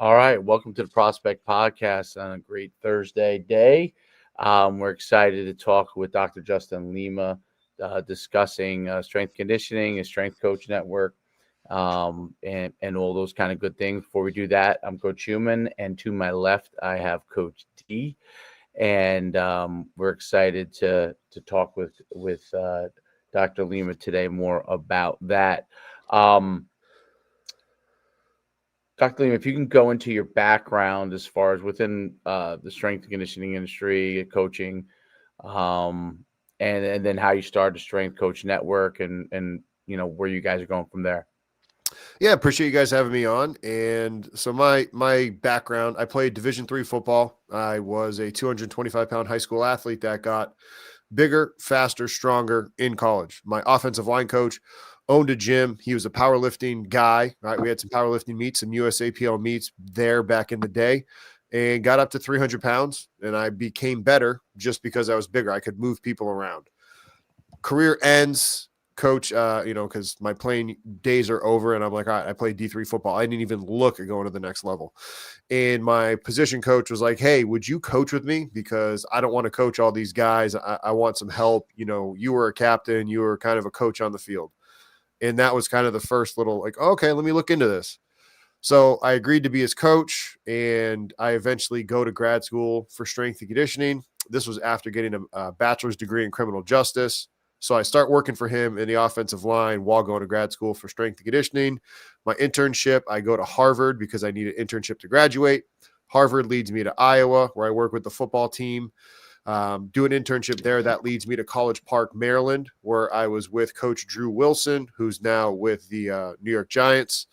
All right, welcome to the Prospect Podcast on a great Thursday day. We're excited to talk with Dr. Justin Lima, discussing strength conditioning, a strength coach network, and all those kind of good things. Before we do that, I'm Coach Human, and to my left, I have Coach D, and we're excited to talk with Dr. Lima today more about that. Um, Dr. Lima, if you can go into your background as far as within the strength and conditioning industry, coaching, um, and then how you started the Strength Coach Network, and where you guys are going from there. Yeah, appreciate you guys having me on. And so my background, I played Division III football. I was a 225-pound high school athlete that got bigger, faster, stronger in college. My offensive line coach owned a gym. He was a powerlifting guy, right? We had some powerlifting meets, some USAPL meets there back in the day, and got up to 300 pounds. And I became better just because I was bigger. I could move people around. Career ends, coach, because my playing days are over, and I'm like, all right, I played D3 football. I didn't even look at going to the next level. And my position coach was like, hey, would you coach with me? Because I don't want to coach all these guys. I want some help. You were a captain, you were kind of a coach on the field. And that was kind of the first little like, okay, let me look into this. So I agreed to be his coach, and I eventually go to grad school for strength and conditioning. This was after getting a bachelor's degree in criminal justice. So I start working for him in the offensive line while going to grad school for strength and conditioning. My internship, I go to Harvard because I need an internship to graduate. Harvard leads me to Iowa, where I work with the football team. Do an internship there. That leads me to College Park, Maryland, where I was with Coach Drew Wilson, who's now with the New York Giants.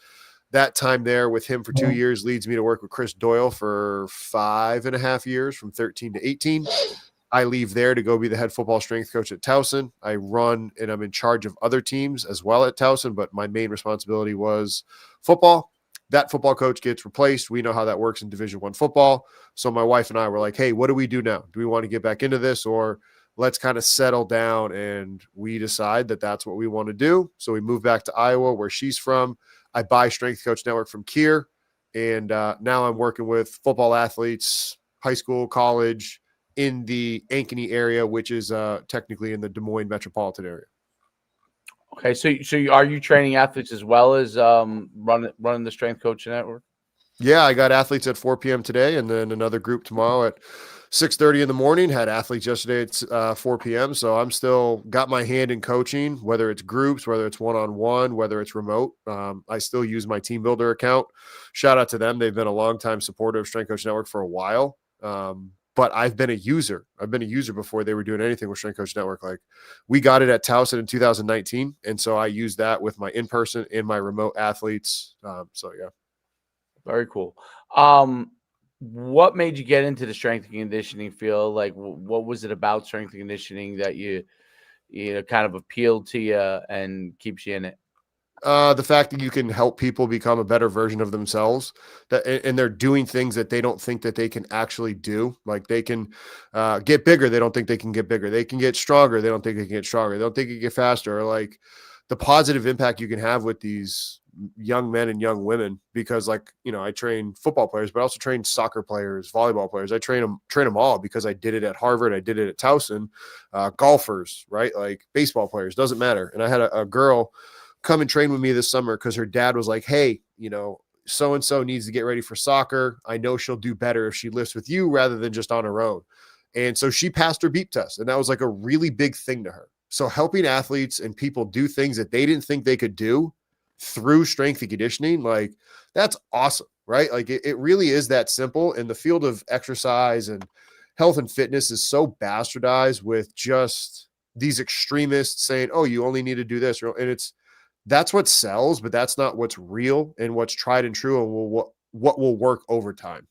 That time there with him for 2 years leads me to work with Chris Doyle for 5.5 years, from 13 to 18. I leave there to go be the head football strength coach at Towson. I run and I'm in charge of other teams as well at Towson, but my main responsibility was football. That football coach gets replaced. We know how that works in Division I football. So my wife and I were like, hey, what do we do now? Do we want to get back into this, or let's kind of settle down? And we decide that that's what we want to do. So we move back to Iowa, where she's from. I buy Strength Coach Network from Kier. And now I'm working with football athletes, high school, college, in the Ankeny area, which is technically in the Des Moines metropolitan area. Okay, are you training athletes as well as running the Strength Coach Network? Yeah, I got athletes at 4 p.m. today, and then another group tomorrow at 6:30 in the morning. Had athletes yesterday at 4 p.m. So I'm still got my hand in coaching, whether it's groups, whether it's one-on-one, whether it's remote. I still use my Team Builder account. Shout out to them. They've been a long-time supporter of Strength Coach Network for a while. But I've been a user. I've been a user before they were doing anything with Strength Coach Network. Like, we got it at Towson in 2019. And so I use that with my in-person and my remote athletes. So yeah. Very cool. What made you get into the strength and conditioning field? Like, what was it about strength and conditioning that you kind of appealed to you and keeps you in it? The fact that you can help people become a better version of themselves, and they're doing things that they don't think that they can actually do. Like, they can get bigger. They don't think they can get bigger. They can get stronger. They don't think they can get stronger. They don't think they can get faster. Or like the positive impact you can have with these young men and young women, because I train football players, but I also train soccer players, volleyball players. I train them all because I did it at Harvard. I did it at Towson. Golfers, right? Like baseball players, doesn't matter. And I had a girl come and train with me this summer because her dad was like, hey, so-and-so needs to get ready for soccer. I know she'll do better if she lifts with you rather than just on her own. And so she passed her beep test, and that was like a really big thing to her. So helping athletes and people do things that they didn't think they could do through strength and conditioning, like, that's awesome, right? Like it really is that simple. And the field of exercise and health and fitness is so bastardized with just these extremists saying, oh, you only need to do this. And that's what sells, but that's not what's real and what's tried and true, and what will work over time.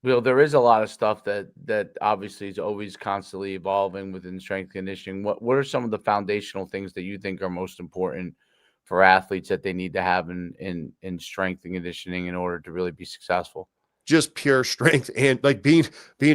There is a lot of stuff that obviously is always constantly evolving within strength conditioning. What are some of the foundational things that you think are most important for athletes that they need to have in strength and conditioning in order to really be successful? just pure strength and like being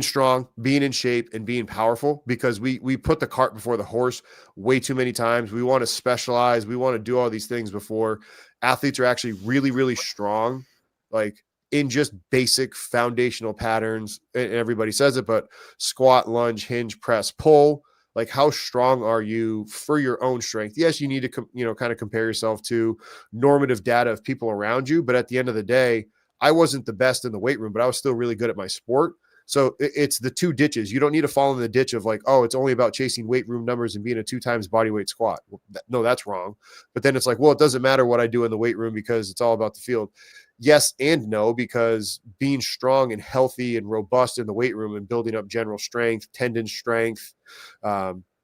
strong, being in shape, and being powerful, because we put the cart before the horse way too many times. We want to specialize, we want to do all these things before athletes are actually really, really strong, like in just basic foundational patterns. And everybody says it, but squat, lunge, hinge, press, pull. Like, how strong are you for your own strength? Yes, you need to kind of compare yourself to normative data of people around you, but at the end of the day, I wasn't the best in the weight room, but I was still really good at my sport. So it's the two ditches. You don't need to fall in the ditch of like, oh, it's only about chasing weight room numbers and being a 2 times body weight squat. No, that's wrong. But then it's like, well, it doesn't matter what I do in the weight room because it's all about the field. Yes and no, because being strong and healthy and robust in the weight room and building up general strength, tendon strength,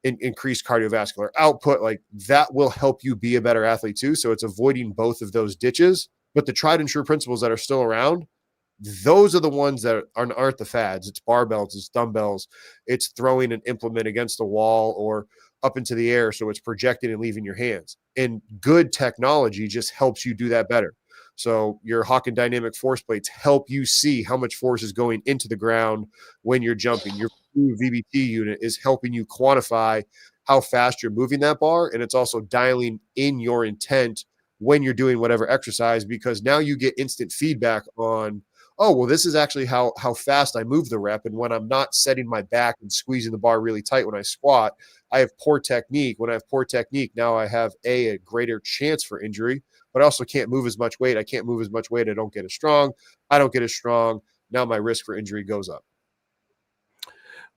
increased cardiovascular output, like that will help you be a better athlete too. So it's avoiding both of those ditches. But the tried and true principles that are still around, those are the ones that aren't the fads. It's barbells, it's dumbbells, it's throwing an implement against the wall or up into the air so it's projecting and leaving your hands. And good technology just helps you do that better. So your Hawken dynamic force plates help you see how much force is going into the ground when you're jumping. Your VBT unit is helping you quantify how fast you're moving that bar, and it's also dialing in your intent when you're doing whatever exercise, because now you get instant feedback on, oh, well, this is actually how fast I move the rep. And when I'm not setting my back and squeezing the bar really tight when I squat, I have poor technique. When I have poor technique, now I have a greater chance for injury, but I also can't move as much weight. I can't move as much weight. I don't get as strong. I don't get as strong. Now my risk for injury goes up.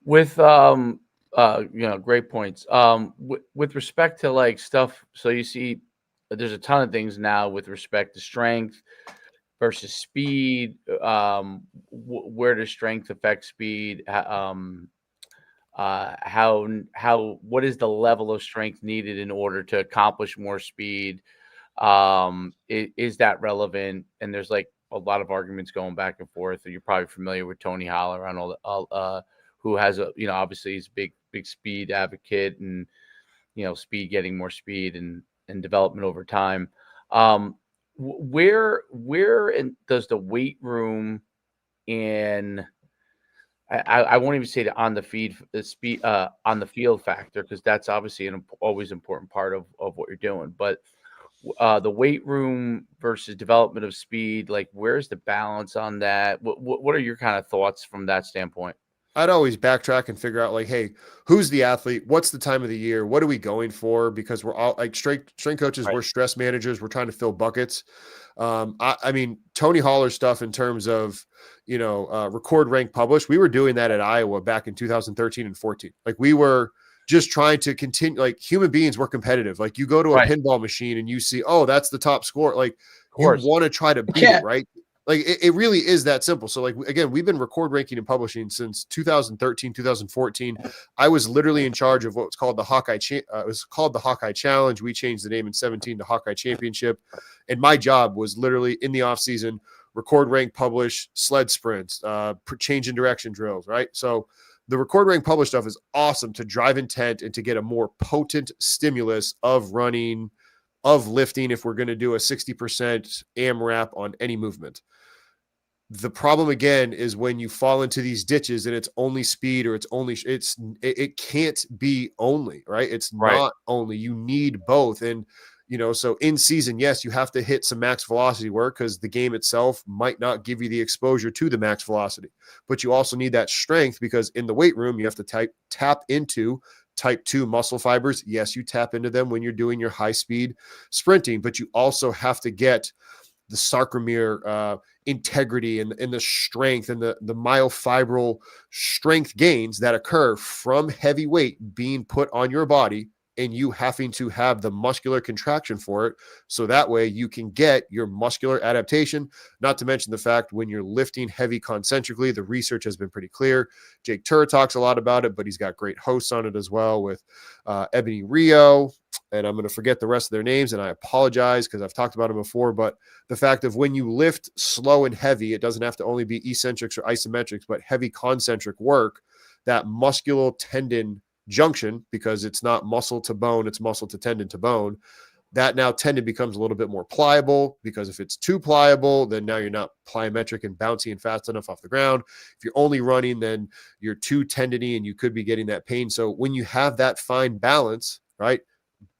With great points. With respect to like stuff, so you see, there's a ton of things now with respect to strength versus speed. Where does strength affect speed? How what is the level of strength needed in order to accomplish more speed? Is that relevant? And there's like a lot of arguments going back and forth. You're probably familiar with Tony Holler on who has obviously he's a big speed advocate, and speed, getting more speed and development over time. Does the weight room and I won't even say the on the feed the speed on the field factor, because that's obviously an always important part of what you're doing, but the weight room versus development of speed, like where's the balance on that? What are your kind of thoughts from that standpoint? I'd always backtrack and figure out like, hey, who's the athlete? What's the time of the year? What are we going for? Because we're all like strength coaches, Right. we're stress managers, we're trying to fill buckets. I mean, Tony Holler stuff in terms of, record, rank, publish. We were doing that at Iowa back in 2013 and 14. Like we were just trying to continue, like human beings were competitive. Like you go to a Right. pinball machine and you see, oh, that's the top score. Like Of you course. want to try to beat it, right? Like it really is that simple. So like, again, we've been record, ranking, and publishing since 2013, 2014. I was literally in charge of what's called the Hawkeye. It was called the Hawkeye Challenge. We changed the name in 17 to Hawkeye Championship. And my job was literally in the off season, record, rank, publish, sled sprints, change in direction drills, right? So the record, rank, publish stuff is awesome to drive intent and to get a more potent stimulus of running, of lifting, if we're going to do a 60% AMRAP on any movement. The problem again is when you fall into these ditches and it's only speed, or it can't be only, right? It's Right. not only, you need both. And so in season, yes, you have to hit some max velocity work because the game itself might not give you the exposure to the max velocity, but you also need that strength, because in the weight room you have to tap into type 2 muscle fibers. Yes, you tap into them when you're doing your high speed sprinting, but you also have to get the sarcomere integrity and the strength and the myofibril strength gains that occur from heavy weight being put on your body, and you having to have the muscular contraction for it. So that way you can get your muscular adaptation, not to mention the fact when you're lifting heavy concentrically, the research has been pretty clear. Jake Turr talks a lot about it, but he's got great hosts on it as well with Ebony Rio. And I'm going to forget the rest of their names, and I apologize because I've talked about them before, but the fact of when you lift slow and heavy, it doesn't have to only be eccentrics or isometrics, but heavy concentric work, that musculo tendon junction, because it's not muscle to bone, it's muscle to tendon to bone. that now tendon becomes a little bit more pliable, because if it's too pliable, then now you're not plyometric and bouncy and fast enough off the ground. If you're only running, then you're too tendony and you could be getting that pain. So when you have that fine balance, right,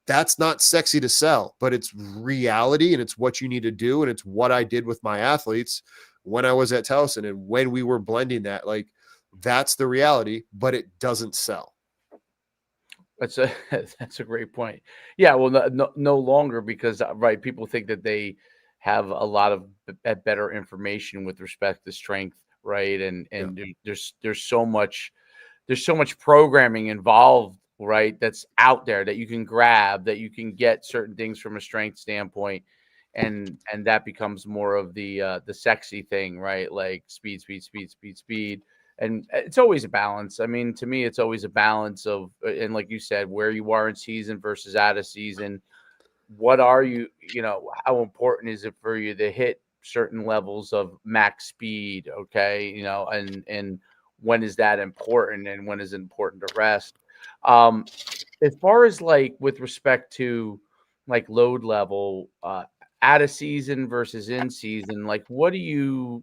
that's not sexy to sell, but it's reality and it's what you need to do. And it's what I did with my athletes when I was at Towson and when we were blending that. Like, that's the reality, but it doesn't sell. That's a great point. Yeah, well, no longer, because right, people think that they have a lot of better information with respect to strength, right? And there's so much programming involved, right? That's out there that you can grab, that you can get certain things from a strength standpoint, and that becomes more of the sexy thing, right? Like speed, speed, speed, speed, speed. And it's always a balance. I mean, to me, it's always a balance of, and like you said, where you are in season versus out of season. What are you, how important is it for you to hit certain levels of max speed? Okay. And when is that important, and when is it important to rest? As far as like with respect to like load level, out of season versus in season, like where do you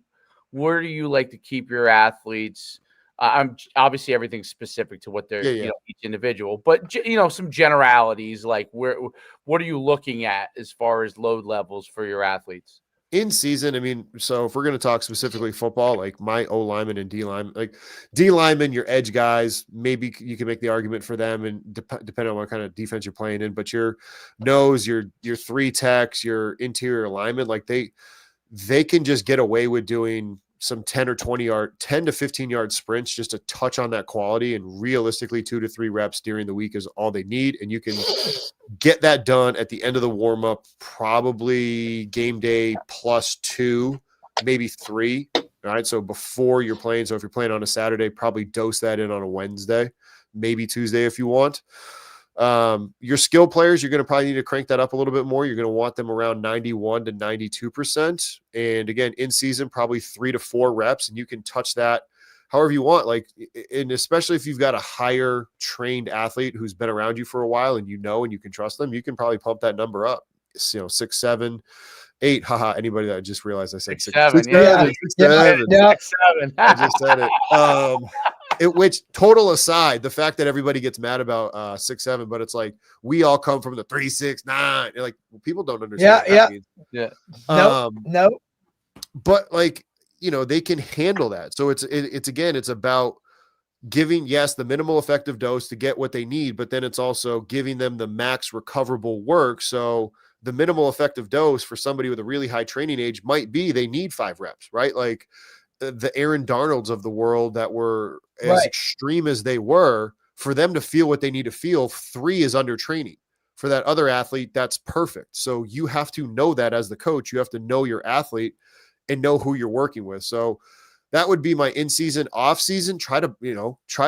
like to keep your athletes? I'm obviously everything's specific to what they're, each individual, but some generalities, like what are you looking at as far as load levels for your athletes? In season, I mean, so if we're going to talk specifically football, like my O lineman and D lineman, like D lineman, your edge guys, maybe you can make the argument for them, and depending on what kind of defense you're playing in, but your nose, your three techs, your interior linemen, like they can just get away with doing some 10 to 15 yard sprints just to touch on that quality. And realistically, 2 to 3 reps during the week is all they need. And you can get that done at the end of the warm up, probably game day +2, maybe 3. All right. So before you're playing. So if you're playing on a Saturday, probably dose that in on a Wednesday, maybe Tuesday if you want. Your skill players, you're going to probably need to crank that up a little bit more. You're going to want them around 91 to 92%. And again, in season, probably 3 to 4 reps, and you can touch that however you want. Like, and especially if you've got a higher trained athlete who's been around you for a while and and you can trust them, you can probably pump that number up, 6, 7, 8. Haha. Anybody that just realized I said 6, 7. Yeah. 6, 7. Yeah. 6, 7. I just said it. Which, total aside, the fact that everybody gets mad about 6, 7, but it's like we all come from the 3, 6, 9. Like, people don't understand. What that means. Yeah. No. But like, they can handle that. So it's again, it's about giving, yes, the minimal effective dose to get what they need, but then it's also giving them the max recoverable work. So the minimal effective dose for somebody with a really high training age might be they need 5 reps, right? Like the Aaron Darnolds of the world that were as extreme as they were, for them to feel what they need to feel, 3 is under training. For that other athlete, that's perfect. So you have to know that as the coach. You have to know your athlete and know who you're working with. So that would be my in-season. Off-season, try.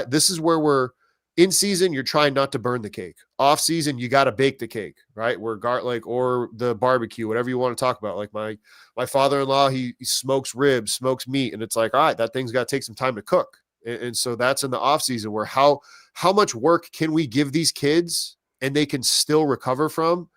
This is where we're in season. You're trying not to burn the cake. Off-season, you got to bake the cake, right? Or the barbecue, whatever you want to talk about. Like my father-in-law, he smokes ribs, smokes meat, and it's like, all right, that thing's got to take some time to cook. And so that's in the off-season, where how much work can we give these kids and they can still recover from?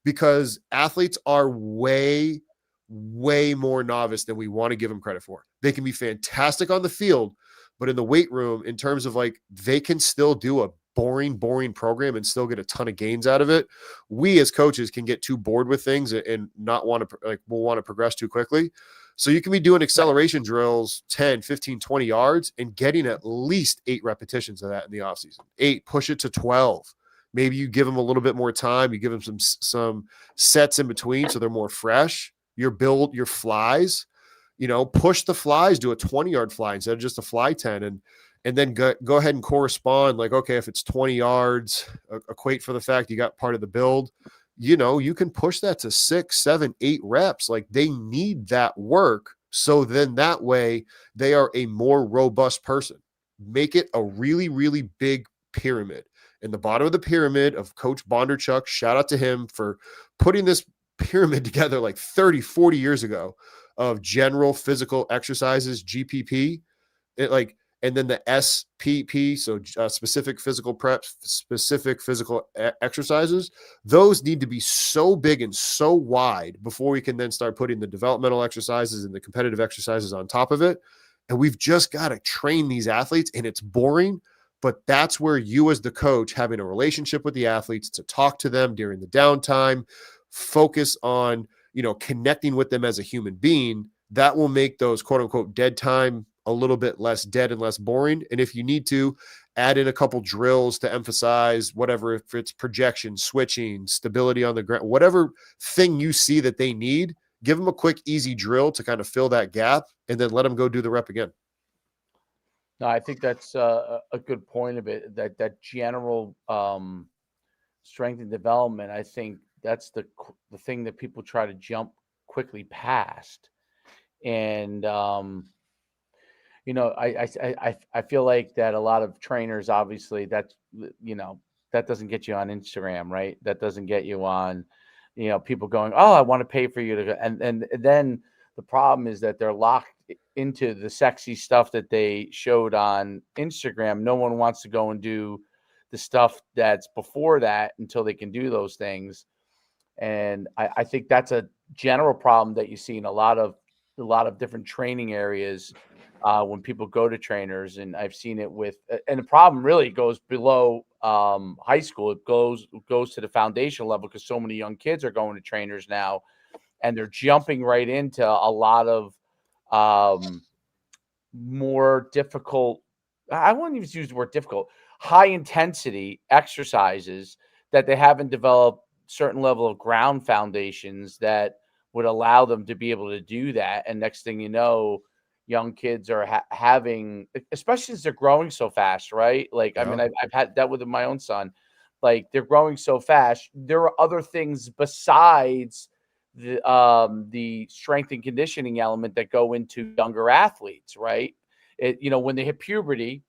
Because athletes are way more novice than we want to give them credit for. They can be fantastic on the field, but in the weight room, in terms of like, they can still do a boring program and still get a ton of gains out of it. We as coaches can get too bored with things and not want to, we'll want to progress too quickly. So you can be doing acceleration drills 10, 15, 20 yards and getting at least 8 repetitions of that in the offseason. 8, push it to 12. Maybe you give them a little bit more time. You give them some sets in between so they're more fresh. Your flies, push the flies, do a 20-yard fly instead of just a fly 10, and then go ahead and correspond. Like, okay, if it's 20 yards, equate for the fact you got part of the build, you can push that to 6, 7, 8 reps. Like, they need that work. So then that way they are a more robust person. Make it a really, really big pyramid. In the bottom of the pyramid of Coach Bondarchuk, shout out to him for putting this pyramid together like 30, 40 years ago, of general physical exercises, GPP. and then the SPP, so specific physical prep, specific physical exercises, those need to be so big and so wide before we can then start putting the developmental exercises and the competitive exercises on top of it. And we've just got to train these athletes, and it's boring, but that's where you as the coach, having a relationship with the athletes, to talk to them during the downtime, focus on, connecting with them as a human being, that will make those quote unquote dead time a little bit less dead and less boring. And if you need to, add in a couple drills to emphasize whatever, if it's projection, switching, stability on the ground, whatever thing you see that they need, give them a quick, easy drill to kind of fill that gap, and then let them go do the rep again. No, I think that's a good point of it. That general strength and development, I think that's the thing that people try to jump quickly past. And I feel like that a lot of trainers, obviously, that doesn't get you on Instagram, right? That doesn't get you on, people going, oh, I want to pay for you to go. And then the problem is that they're locked into the sexy stuff that they showed on Instagram. No one wants to go and do the stuff that's before that until they can do those things. And I think that's a general problem that you see in a lot of different training areas when people go to trainers. And I've seen it and the problem really goes below high school. It goes to the foundational level, because so many young kids are going to trainers now, and they're jumping right into a lot of more difficult, I wouldn't even use the word difficult, high intensity exercises that they haven't developed certain level of ground foundations that would allow them to be able to do that. And next thing you know, young kids are having, especially as they're growing so fast, right? Like, Yeah. I mean, I've had that with my own son. Like, they're growing so fast. There are other things besides the strength and conditioning element that go into younger athletes, right? When they hit puberty,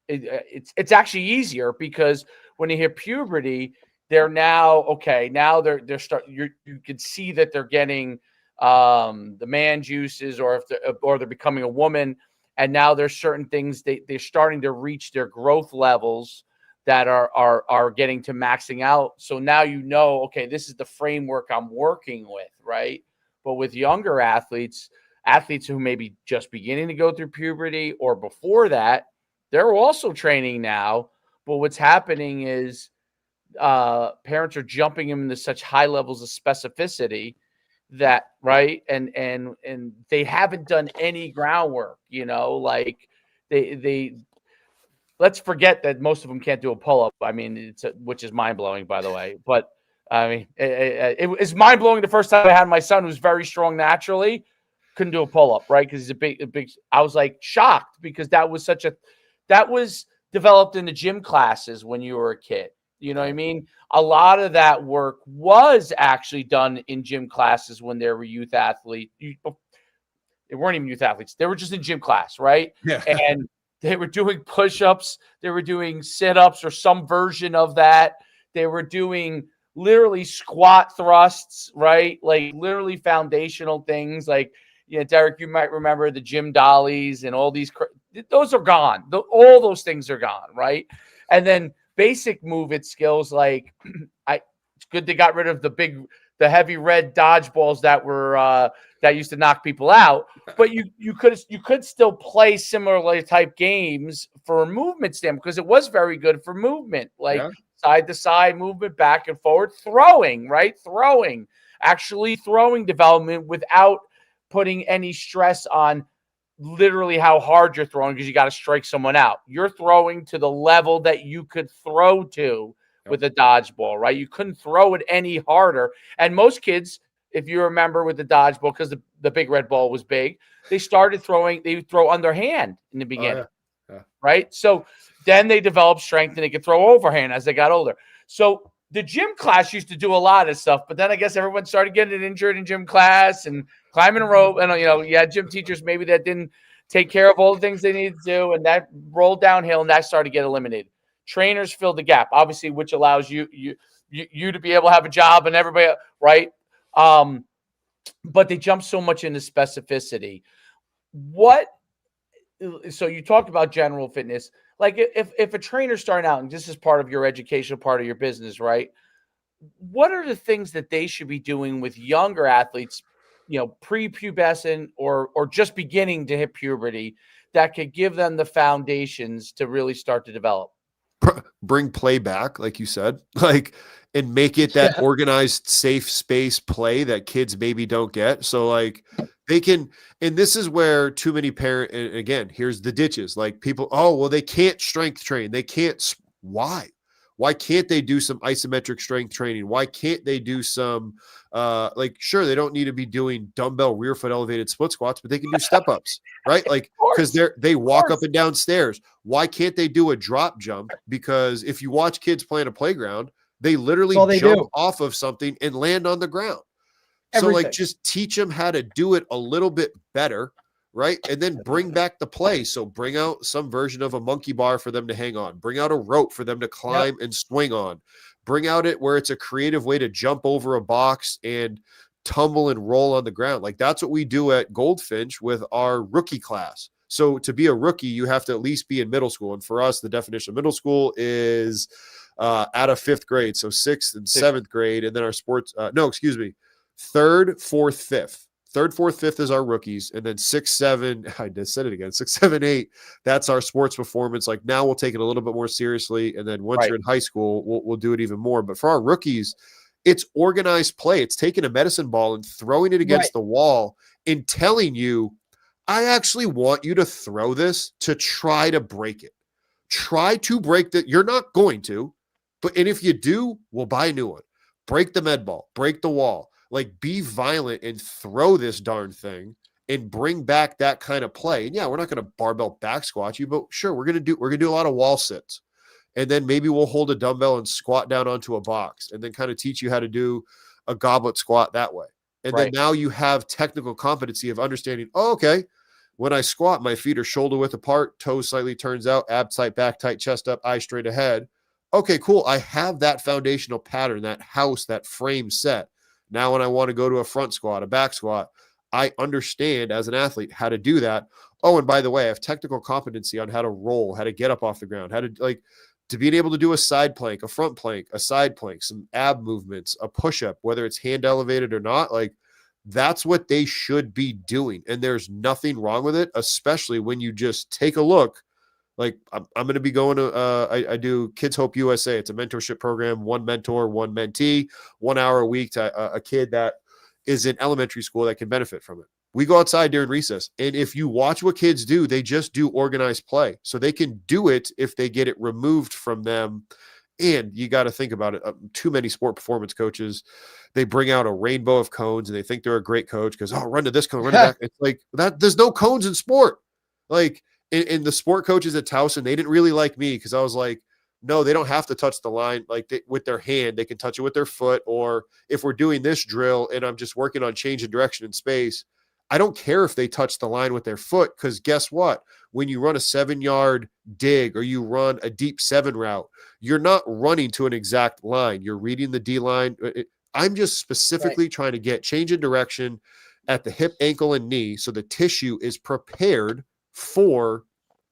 it's actually easier, because when they hit puberty, they're now okay. Now they're you can see that they're getting the man juices, or they're becoming a woman, and now there's certain things they're starting to reach their growth levels that are getting to maxing out. So now okay, this is the framework I'm working with, right? But with younger athletes who may be just beginning to go through puberty or before that, they're also training now. But what's happening is parents are jumping them into such high levels of specificity that, right, and they haven't done any groundwork. Like they let's forget that most of them can't do a pull-up. I mean, which is mind-blowing, by the way. But I mean, it was mind-blowing the first time I had my son, who's very strong naturally, couldn't do a pull-up, right? Because he's a big. I was like shocked, because that was developed in the gym classes when you were a kid. You know what I mean? A lot of that work was actually done in gym classes when they were youth athletes. They weren't even youth athletes. They were just in gym class, right? Yeah. And they were doing push-ups. They were doing sit-ups or some version of that. They were doing literally squat thrusts, right? Like literally foundational things. Like, Derek, you might remember the gym dollies and all these. Those are gone. All those things are gone, right? And then basic movement skills, like it's good they got rid of the heavy red dodgeballs that were that used to knock people out. But you could still play similar type games for a movement standpoint, because it was very good for movement, like side to side movement, back and forward, throwing, right? Actually throwing development without putting any stress on literally how hard you're throwing, because you got to strike someone out. You're throwing to the level that you could throw to with a dodgeball, right? You couldn't throw it any harder. And most kids, if you remember with the dodgeball, because the big red ball was big, they would throw underhand in the beginning, right? So then they developed strength and they could throw overhand as they got older. So the gym class used to do a lot of stuff, but then I guess everyone started getting injured in gym class and climbing a rope. And, you had gym teachers maybe that didn't take care of all the things they needed to do, and that rolled downhill, and that started to get eliminated. Trainers filled the gap, obviously, which allows you to be able to have a job and everybody, right? But they jump so much into specificity. What so you talked about general fitness. Like if a trainer's starting out and this is part of your educational part of your business, right? What are the things that they should be doing with younger athletes, pre-pubescent or just beginning to hit puberty that could give them the foundations to really start to develop? Bring play back, like you said, like, and make it that Yeah. organized, safe space play that kids maybe don't get. So like they can, and this is where too many parent, and again, here's the ditches. Like people, oh, well, they can't strength train. They can't. Why? Why can't they do some isometric strength training? Why can't they do some, like, sure, they don't need to be doing dumbbell rear foot elevated split squats, but they can do step ups, right? Of Like, because course. they Of walk up course. and down stairs. Why can't they do a drop jump? Because if you watch kids play in a playground, they That's literally all they jump do. off of something and land on the ground. So like Everything. just teach them how to do it a little bit better, right? And then bring back the play. So bring out some version of a monkey bar for them to hang on. Bring out a rope for them to climb and swing on. Bring out it where it's a creative way to jump over a box and tumble and roll on the ground. Like that's what we do at Goldfinch with our rookie class. So to be a rookie, you have to at least be in middle school. And for us, the definition of middle school is out of fifth grade. So sixth and seventh grade. And then our sports, third, fourth, fifth. Third, fourth, fifth is our rookies. And then 6, 7, I just said it again, 6, 7, 8, that's our sports performance. Like now we'll take it a little bit more seriously. And then once you're in high school, we'll do it even more. But for our rookies, it's organized play. It's taking a medicine ball and throwing it against the wall and telling you, I actually want you to throw this to try to break it. Try to break that. You're not going to, and if you do, we'll buy a new one. Break the med ball, break the wall, like be violent and throw this darn thing and bring back that kind of play. And yeah, we're not going to barbell back squat you, but sure, we're going to do a lot of wall sits. And then maybe we'll hold a dumbbell and squat down onto a box and then kind of teach you how to do a goblet squat that way. And then now you have technical competency of understanding, oh, okay, when I squat, my feet are shoulder width apart, toes slightly turns out, ab tight, back tight, chest up, eye straight ahead. Okay, cool. I have that foundational pattern, that house, that frame set. Now, when I want to go to a front squat, a back squat, I understand as an athlete how to do that. Oh, and by the way, I have technical competency on how to roll, how to get up off the ground, how to being able to do a side plank, a front plank, a side plank, some ab movements, a push-up, whether it's hand elevated or not. Like that's what they should be doing. And there's nothing wrong with it, especially when you just take a look. Like I'm going to be going to, I do Kids Hope USA. It's a mentorship program, one mentor, one mentee, 1 hour a week to a kid that is in elementary school that can benefit from it. We go outside during recess. And if you watch what kids do, they just do organized play. So they can do it if they get it removed from them. And you got to think about it. Too many sport performance coaches, they bring out a rainbow of cones and they think they're a great coach because, oh, run to this cone, run to that. It's like that. There's no cones in sport. Like in the sport coaches at Towson, they didn't really like me because I was like, no, they don't have to touch the line with their hand. They can touch it with their foot. Or if we're doing this drill and I'm just working on change in direction in space, I don't care if they touch the line with their foot because guess what? When you run a 7-yard dig or you run a deep 7 route, you're not running to an exact line. You're reading the D line. I'm just specifically trying to get change in direction at the hip, ankle, and knee so the tissue is prepared for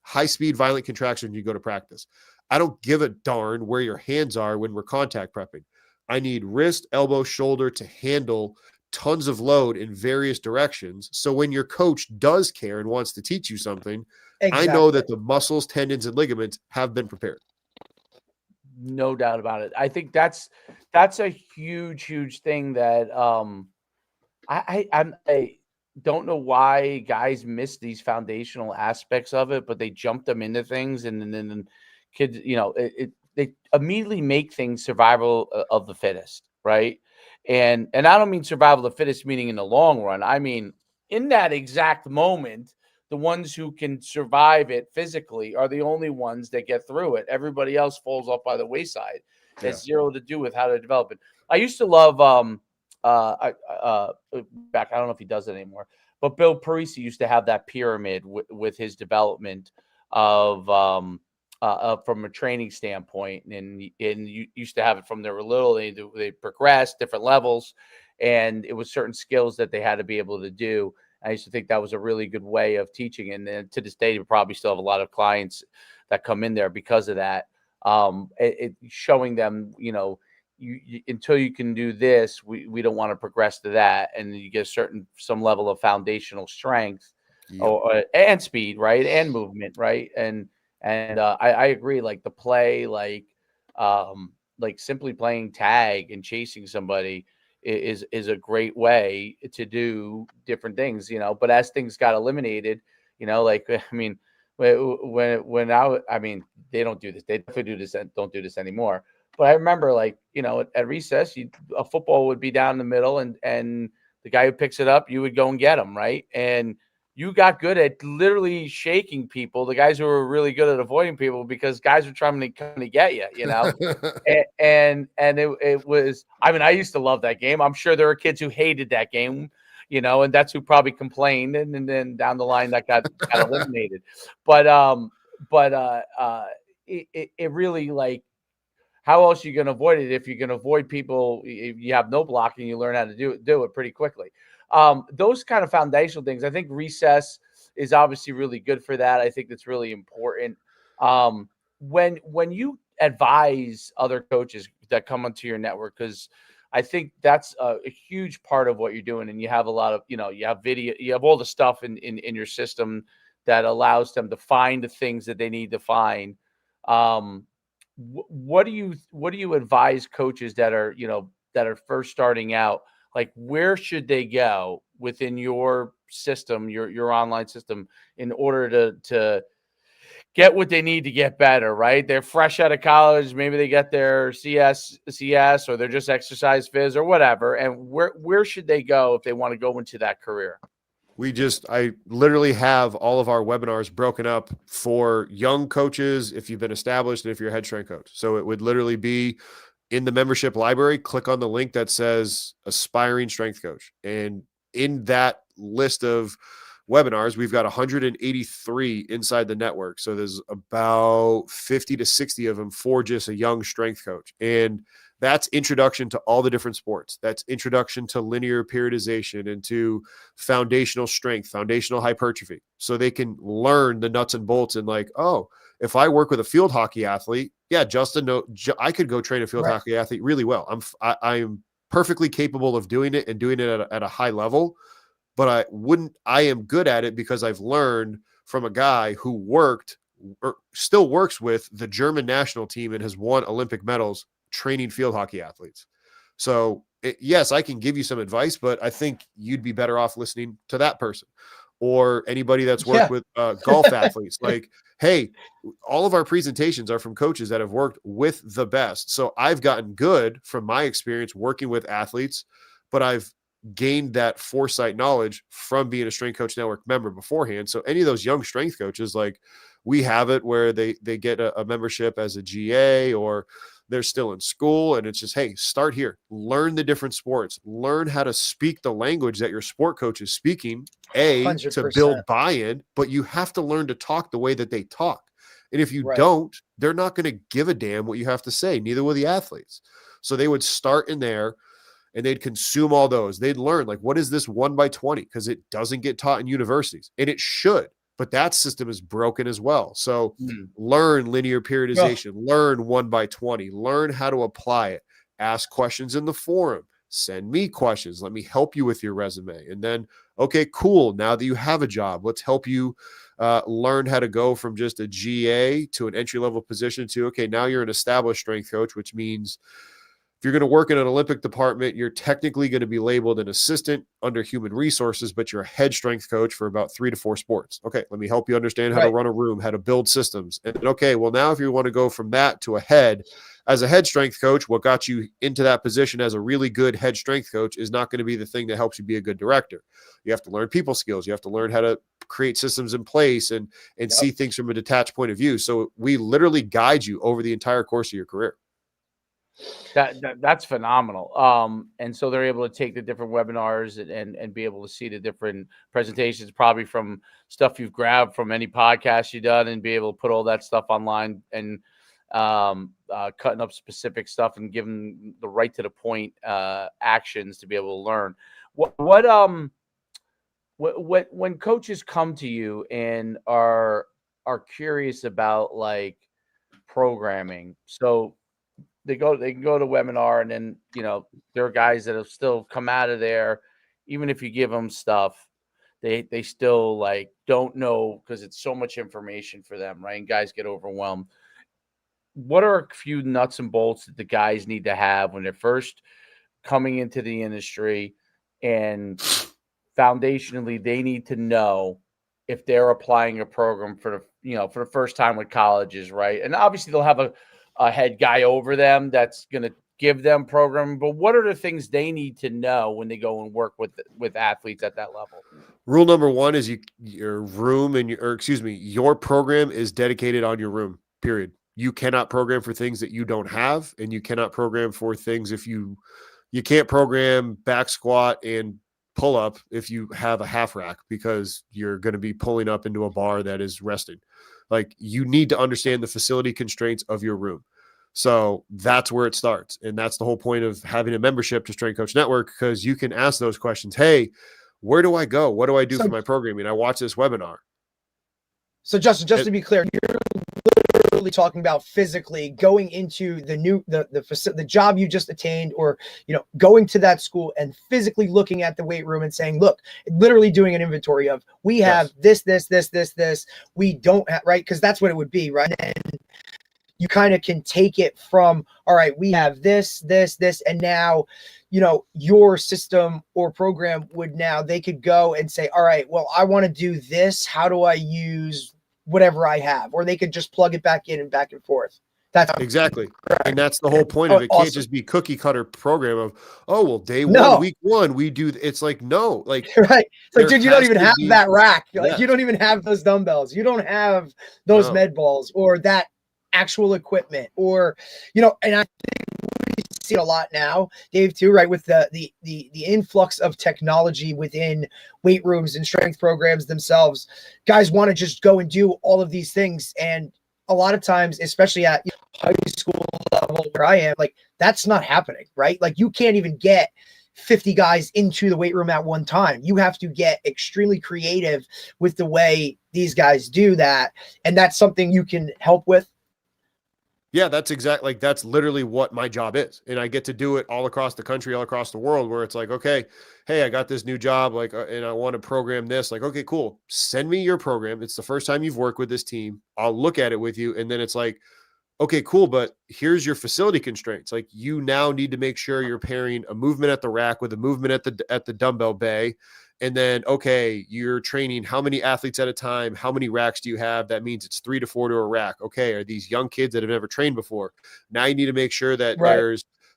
high-speed violent contraction when you go to practice. I don't give a darn where your hands are when we're contact prepping. I need wrist, elbow, shoulder to handle tons of load in various directions. So when your coach does care and wants to teach you something, I know that the muscles, tendons, and ligaments have been prepared. No doubt about it. I think that's a huge thing that I don't know why guys miss these foundational aspects of it, but they jump them into things and then kids, they immediately make things survival of the fittest, right? And I don't mean survival of the fittest meaning in the long run. I mean in that exact moment, the ones who can survive it physically are the only ones that get through it. Everybody else falls off by the wayside. It has zero to do with how to develop it. I used to love back. I don't know if he does it anymore, but Bill Parisi used to have that pyramid with his development of from a training standpoint, and you used to have it from they were little. They progressed different levels, and it was certain skills that they had to be able to do. I used to think that was a really good way of teaching. And then to this day, we probably still have a lot of clients that come in there because of that. Showing them, until you can do this, we don't want to progress to that. And you get some level of foundational strength Yep. and speed, right? And movement, right? I agree. Like the play, like simply playing tag and chasing somebody is a great way to do different things, But as things got eliminated, like I mean, I mean, they don't do this. They definitely don't do this anymore. But I remember, like, at recess, a football would be down the middle, and the guy who picks it up, you would go and get him, right? And you got good at literally shaking people, the guys who were really good at avoiding people, because guys were trying to come to get you. And it was, I mean, I used to love that game. I'm sure there were kids who hated that game, and that's who probably complained, and then down the line that got eliminated. But it really, like, how else are you going to avoid it? If you're going to avoid people, if you have no blocking, you learn how to do it pretty quickly. Those kind of foundational things. I think recess is obviously really good for that. I think that's really important. When you advise other coaches that come onto your network, because I think that's a huge part of what you're doing, and you have a lot of, you have video, you have all the stuff in your system that allows them to find the things that they need to find. What do you advise coaches that are, that are first starting out? Like, where should they go within your system, your online system, in order to get what they need to get better, right? They're fresh out of college. Maybe they get their CS, or they're just exercise phys or whatever. And where should they go if they want to go into that career? I literally have all of our webinars broken up for young coaches, if you've been established, and if you're a head strength coach. So it would literally be in the membership library, click on the link that says aspiring strength coach. And in that list of webinars, we've got 183 inside the network. So there's about 50 to 60 of them for just a young strength coach. And that's introduction to all the different sports. That's introduction to linear periodization and to foundational strength, foundational hypertrophy. So they can learn the nuts and bolts and, like, oh, if I work with a field hockey athlete, yeah, Justin, no, I could go train a field hockey athlete really well. I'm perfectly capable of doing it, and doing it at a high level. But I am good at it because I've learned from a guy who worked or still works with the German national team and has won Olympic medals training field hockey athletes. So yes, I can give you some advice, but I think you'd be better off listening to that person, or anybody that's worked with golf athletes. Like, hey, all of our presentations are from coaches that have worked with the best. So I've gotten good from my experience working with athletes, but I've gained that foresight knowledge from being a Strength Coach Network member beforehand. So any of those young strength coaches, like, we have it where they get a membership as a GA, or they're still in school, and it's just, hey, start here, learn the different sports, learn how to speak the language that your sport coach is speaking, 100%. To build buy-in, but you have to learn to talk the way that they talk. And if you don't, they're not going to give a damn what you have to say. Neither will the athletes. So they would start in there, and they'd consume all those. They'd learn, like, what is this 1x20? Because it doesn't get taught in universities, and it should. But that system is broken as well. So learn linear periodization, learn 1x20, learn how to apply it, ask questions in the forum, send me questions. Let me help you with your resume. And then, okay, cool. Now that you have a job, let's help you learn how to go from just a GA to an entry-level position to, okay, now you're an established strength coach, which means if you're going to work in an Olympic department, you're technically going to be labeled an assistant under human resources, but you're a head strength coach for about 3 to 4 sports. Okay, let me help you understand how to run a room, how to build systems. And okay, well, now if you want to go from that to a head, as a head strength coach, what got you into that position as a really good head strength coach is not going to be the thing that helps you be a good director. You have to learn people skills. You have to learn how to create systems in place and see things from a detached point of view. So we literally guide you over the entire course of your career. That's phenomenal. And so they're able to take the different webinars and be able to see the different presentations, probably from stuff you've grabbed from any podcast you've done, and be able to put all that stuff online, and cutting up specific stuff and giving the right to the point actions to be able to learn. when coaches come to you and are curious about like programming, so they can go to webinar, and then there are guys that have still come out of there, even if you give them stuff, they still like don't know because it's so much information for them, right? And guys get overwhelmed. What are a few nuts and bolts that the guys need to have when they're first coming into the industry, and foundationally they need to know if they're applying a program for for the first time with colleges, right? And obviously they'll have a head guy over them that's going to give them programming, but what are the things they need to know when they go and work with athletes at that level? Rule number one is your room and your program is dedicated on your room, period. You cannot program for things that you don't have, and you cannot program for things if you can't program back squat and pull up if you have a half rack, because you're going to be pulling up into a bar that is rested. Like, you need to understand the facility constraints of your room. So that's where it starts. And that's the whole point of having a membership to Strength Coach Network, because you can ask those questions. Hey, where do I go? What do I do for my programming? I watch this webinar. So Justin, just to be clear, you're literally talking about physically going into the job you just attained, or going to that school and physically looking at the weight room and saying, look, literally doing an inventory of, we have this, we don't have, right? Because that's what it would be, right? And you kind of can take it from, all right, we have this, and now, your system or program they could go and say, all right, well, I want to do this. How do I use whatever I have? Or they could just plug it back in and back and forth. That's exactly. And that's the whole point of it. Awesome. Can't just be cookie cutter program of, oh, well, day one, week one, we do. It's like, no, like, right. It's like, dude, you don't even have that rack. Like, yes. You don't even have those dumbbells. You don't have those med balls or that actual equipment, or, and I think we see it a lot now, Dave, too, right? With the influx of technology within weight rooms and strength programs themselves, guys want to just go and do all of these things. And a lot of times, especially at high school level where I am, like, that's not happening, right? Like, you can't even get 50 guys into the weight room at one time. You have to get extremely creative with the way these guys do that. And that's something you can help with. Yeah, that's exactly, like, that's literally what my job is. And I get to do it all across the country, all across the world, where it's like, okay, hey, I got this new job, like, and I want to program this. Like, okay, cool. Send me your program. It's the first time you've worked with this team. I'll look at it with you. And then it's like, okay, cool, but here's your facility constraints. Like, you now need to make sure you're pairing a movement at the rack with a movement at the dumbbell bay. And then, okay, you're training how many athletes at a time? How many racks do you have? That means it's 3 to 4 to a rack. Okay, are these young kids that have never trained before? Now you need to make sure that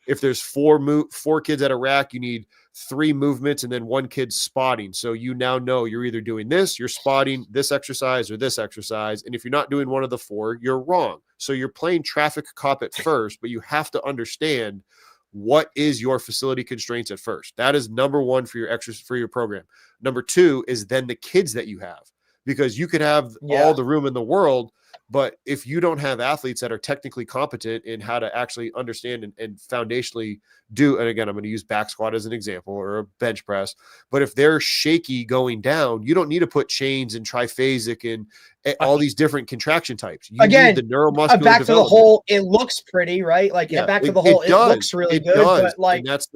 if there's four kids at a rack, you need 3 movements and then 1 kid spotting. So you now know you're either doing this, you're spotting this exercise or this exercise. And if you're not doing one of the 4, you're wrong. So you're playing traffic cop at first, but you have to understand what is your facility constraints at first. That is number 1 for your program. Number 2 is then the kids that you have, because you could have all the room in the world, but if you don't have athletes that are technically competent in how to actually understand and foundationally do, and again, I'm going to use back squat as an example, or a bench press, but if they're shaky going down, you don't need to put chains and triphasic and all these different contraction types. You need the neuromuscular back to the whole, it looks pretty, right? Like, back to the whole, it looks really good, but like, and that's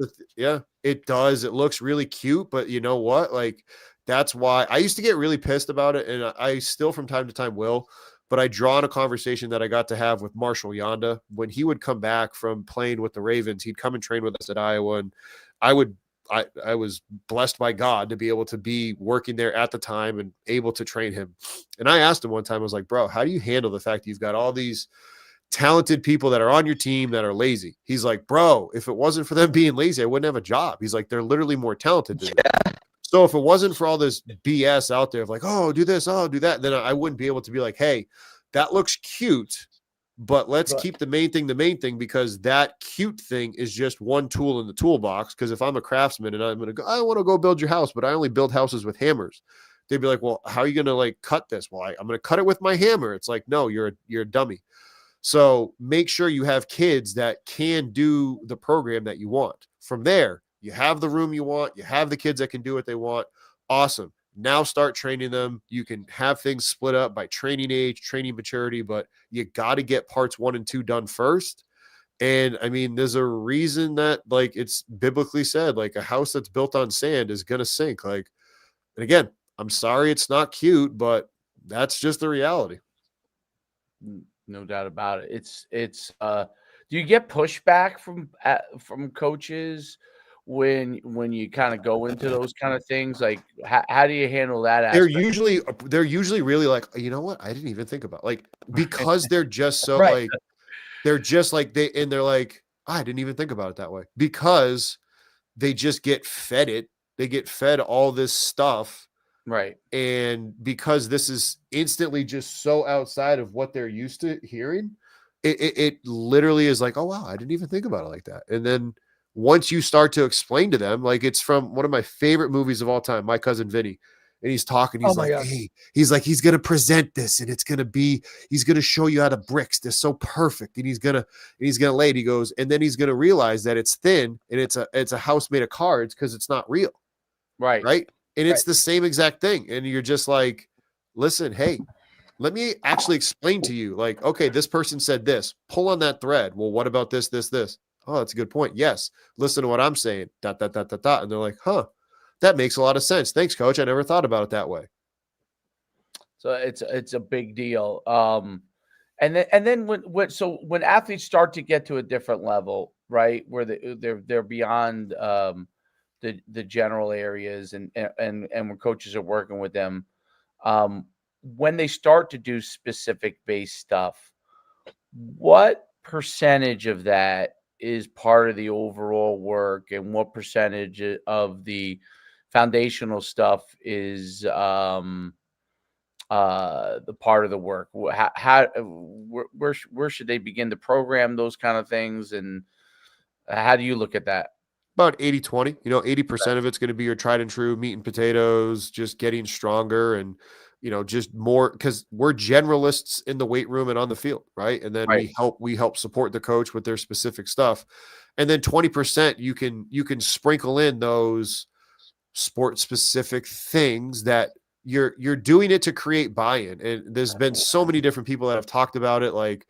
it does. It looks really cute, but you know what? Like, that's why I used to get really pissed about it. And I still from time to time will, but I draw on a conversation that I got to have with Marshall Yonda when he would come back from playing with the Ravens. He'd come and train with us at Iowa, and I was blessed by God to be able to be working there at the time and able to train him. And I asked him one time, I was like, bro, how do you handle the fact that you've got all these talented people that are on your team that are lazy? He's like, bro, if it wasn't for them being lazy, I wouldn't have a job. He's like, they're literally more talented than me. So if it wasn't for all this BS out there of like, oh, do this, oh, do that, then I wouldn't be able to be like, hey, that looks cute, but let's keep the main thing, because that cute thing is just one tool in the toolbox. Because if I'm a craftsman and I'm going to go, I want to go build your house, but I only build houses with hammers. They'd be like, well, how are you going to like cut this? Well, I'm going to cut it with my hammer. It's like, no, you're a dummy. So make sure you have kids that can do the program that you want. From there, you have the room you want, you have the kids that can do what they want. Awesome. now start training them. You can have things split up by training age, training maturity, but you got to get parts 1 and 2 done first. And I mean, there's a reason that, like, it's biblically said, like, a house that's built on sand is going to sink. Like, and again, I'm sorry it's not cute, but that's just the reality. No doubt about it. Do you get pushback from coaches when you kind of go into those kind of things? Like, how do you handle that They're aspect? usually really like, you know what? I didn't even think about, like, because they're just so Right. like, they're just like, they're like, I didn't even think about it that way, because they just get fed it. They get fed all this stuff. Right. And because this is instantly just so outside of what they're used to hearing, it literally is like, oh, wow, I didn't even think about it like that. And then once you start to explain to them, like, it's from one of my favorite movies of all time, My Cousin Vinny. And he's talking, he's like, God. hey, he's like, he's going to present this, and he's going to show you how to bricks. They're so perfect. And he's going to lay it. He goes, and then he's going to realize that it's thin and it's a house made of cards because it's not real. Right. Right. And it's the same exact thing. And you're just like, listen, hey, let me actually explain to you, like, okay, this person said this, pull on that thread. Well, what about this? Oh, that's a good point. Yes. Listen to what I'm saying. ... And they're like, huh, that makes a lot of sense. Thanks, coach. I never thought about it that way. So it's a big deal. And then when athletes start to get to a different level, right, where they're beyond the general areas, and when coaches are working with them, when they start to do specific based stuff, what percentage of that is part of the overall work, and what percentage of the foundational stuff is the part of the work? Where should they begin to program those kind of things, and how do you look at that? About 80-20, 80% of it's going to be your tried and true meat and potatoes, just getting stronger and, just more, because we're generalists in the weight room and on the field. Right. And then Right. we help support the coach with their specific stuff. And then 20%, you can sprinkle in those sport specific things that you're doing it to create buy-in. And there's been so many different people that have talked about it. Like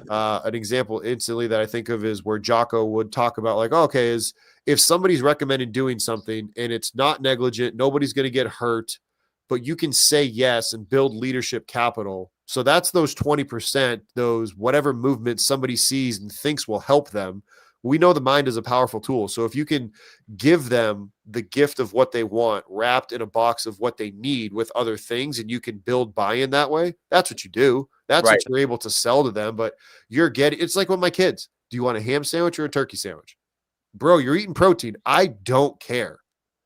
an example instantly that I think of is where Jocko would talk about, like, okay, is if somebody's recommended doing something and it's not negligent, nobody's going to get hurt, but you can say yes and build leadership capital. So that's those 20%, those whatever movement somebody sees and thinks will help them. We know the mind is a powerful tool. So if you can give them the gift of what they want wrapped in a box of what they need with other things, and you can build buy-in that way, that's what you do. That's Right. what you're able to sell to them. But it's like with my kids. Do you want a ham sandwich or a turkey sandwich? Bro, you're eating protein. I don't care.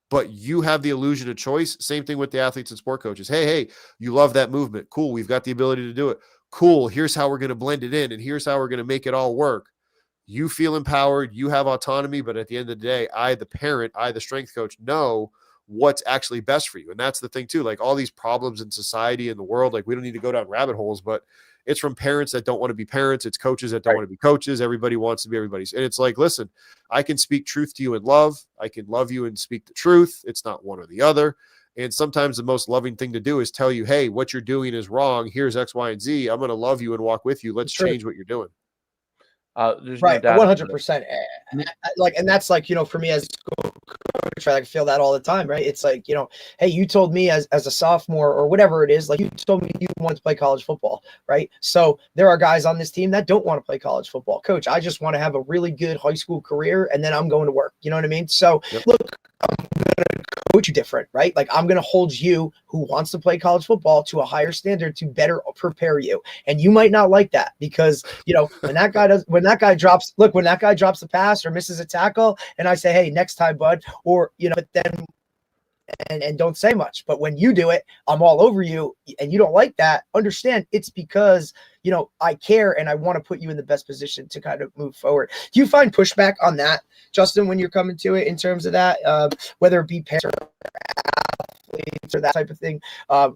But you have the illusion of choice. Same thing with the athletes and sport coaches. Hey, you love that movement. Cool. We've got the ability to do it. Cool. Here's how we're going to blend it in, and here's how we're going to make it all work. You feel empowered, you have autonomy, but at the end of the day, I, the parent, the strength coach, know what's actually best for you. And that's the thing too, like all these problems in society and the world, like we don't need to go down rabbit holes, but it's from parents that don't want to be parents. It's coaches that don't want to be coaches. Everybody wants to be everybody's. And it's like, listen, I can speak truth to you in love. I can love you and speak the truth. It's not one or the other. And sometimes the most loving thing to do is tell you, hey, what you're doing is wrong. Here's X, Y, and Z. I'm going to love you and walk with you. Let's change what you're doing. There's right, no doubt. 100%. Like, and that's like, for me as a school coach, I feel that all the time, right? It's like, hey, you told me as a sophomore or whatever it is, like you told me you wanted to play college football, right? So there are guys on this team that don't want to play college football. Coach, I just want to have a really good high school career, and then I'm going to work. You know what I mean? So look, I'm going to coach you different, right? Like I'm going to hold you who wants to play college football to a higher standard to better prepare you. And you might not like that because, when that guy drops the pass or misses a tackle and I say, hey, next time, bud, or, but then and don't say much. But when you do it, I'm all over you and you don't like that. Understand it's because, I care and I want to put you in the best position to kind of move forward. Do you find pushback on that, Justin, when you're coming to it in terms of that, whether it be parents or athletes or that type of thing,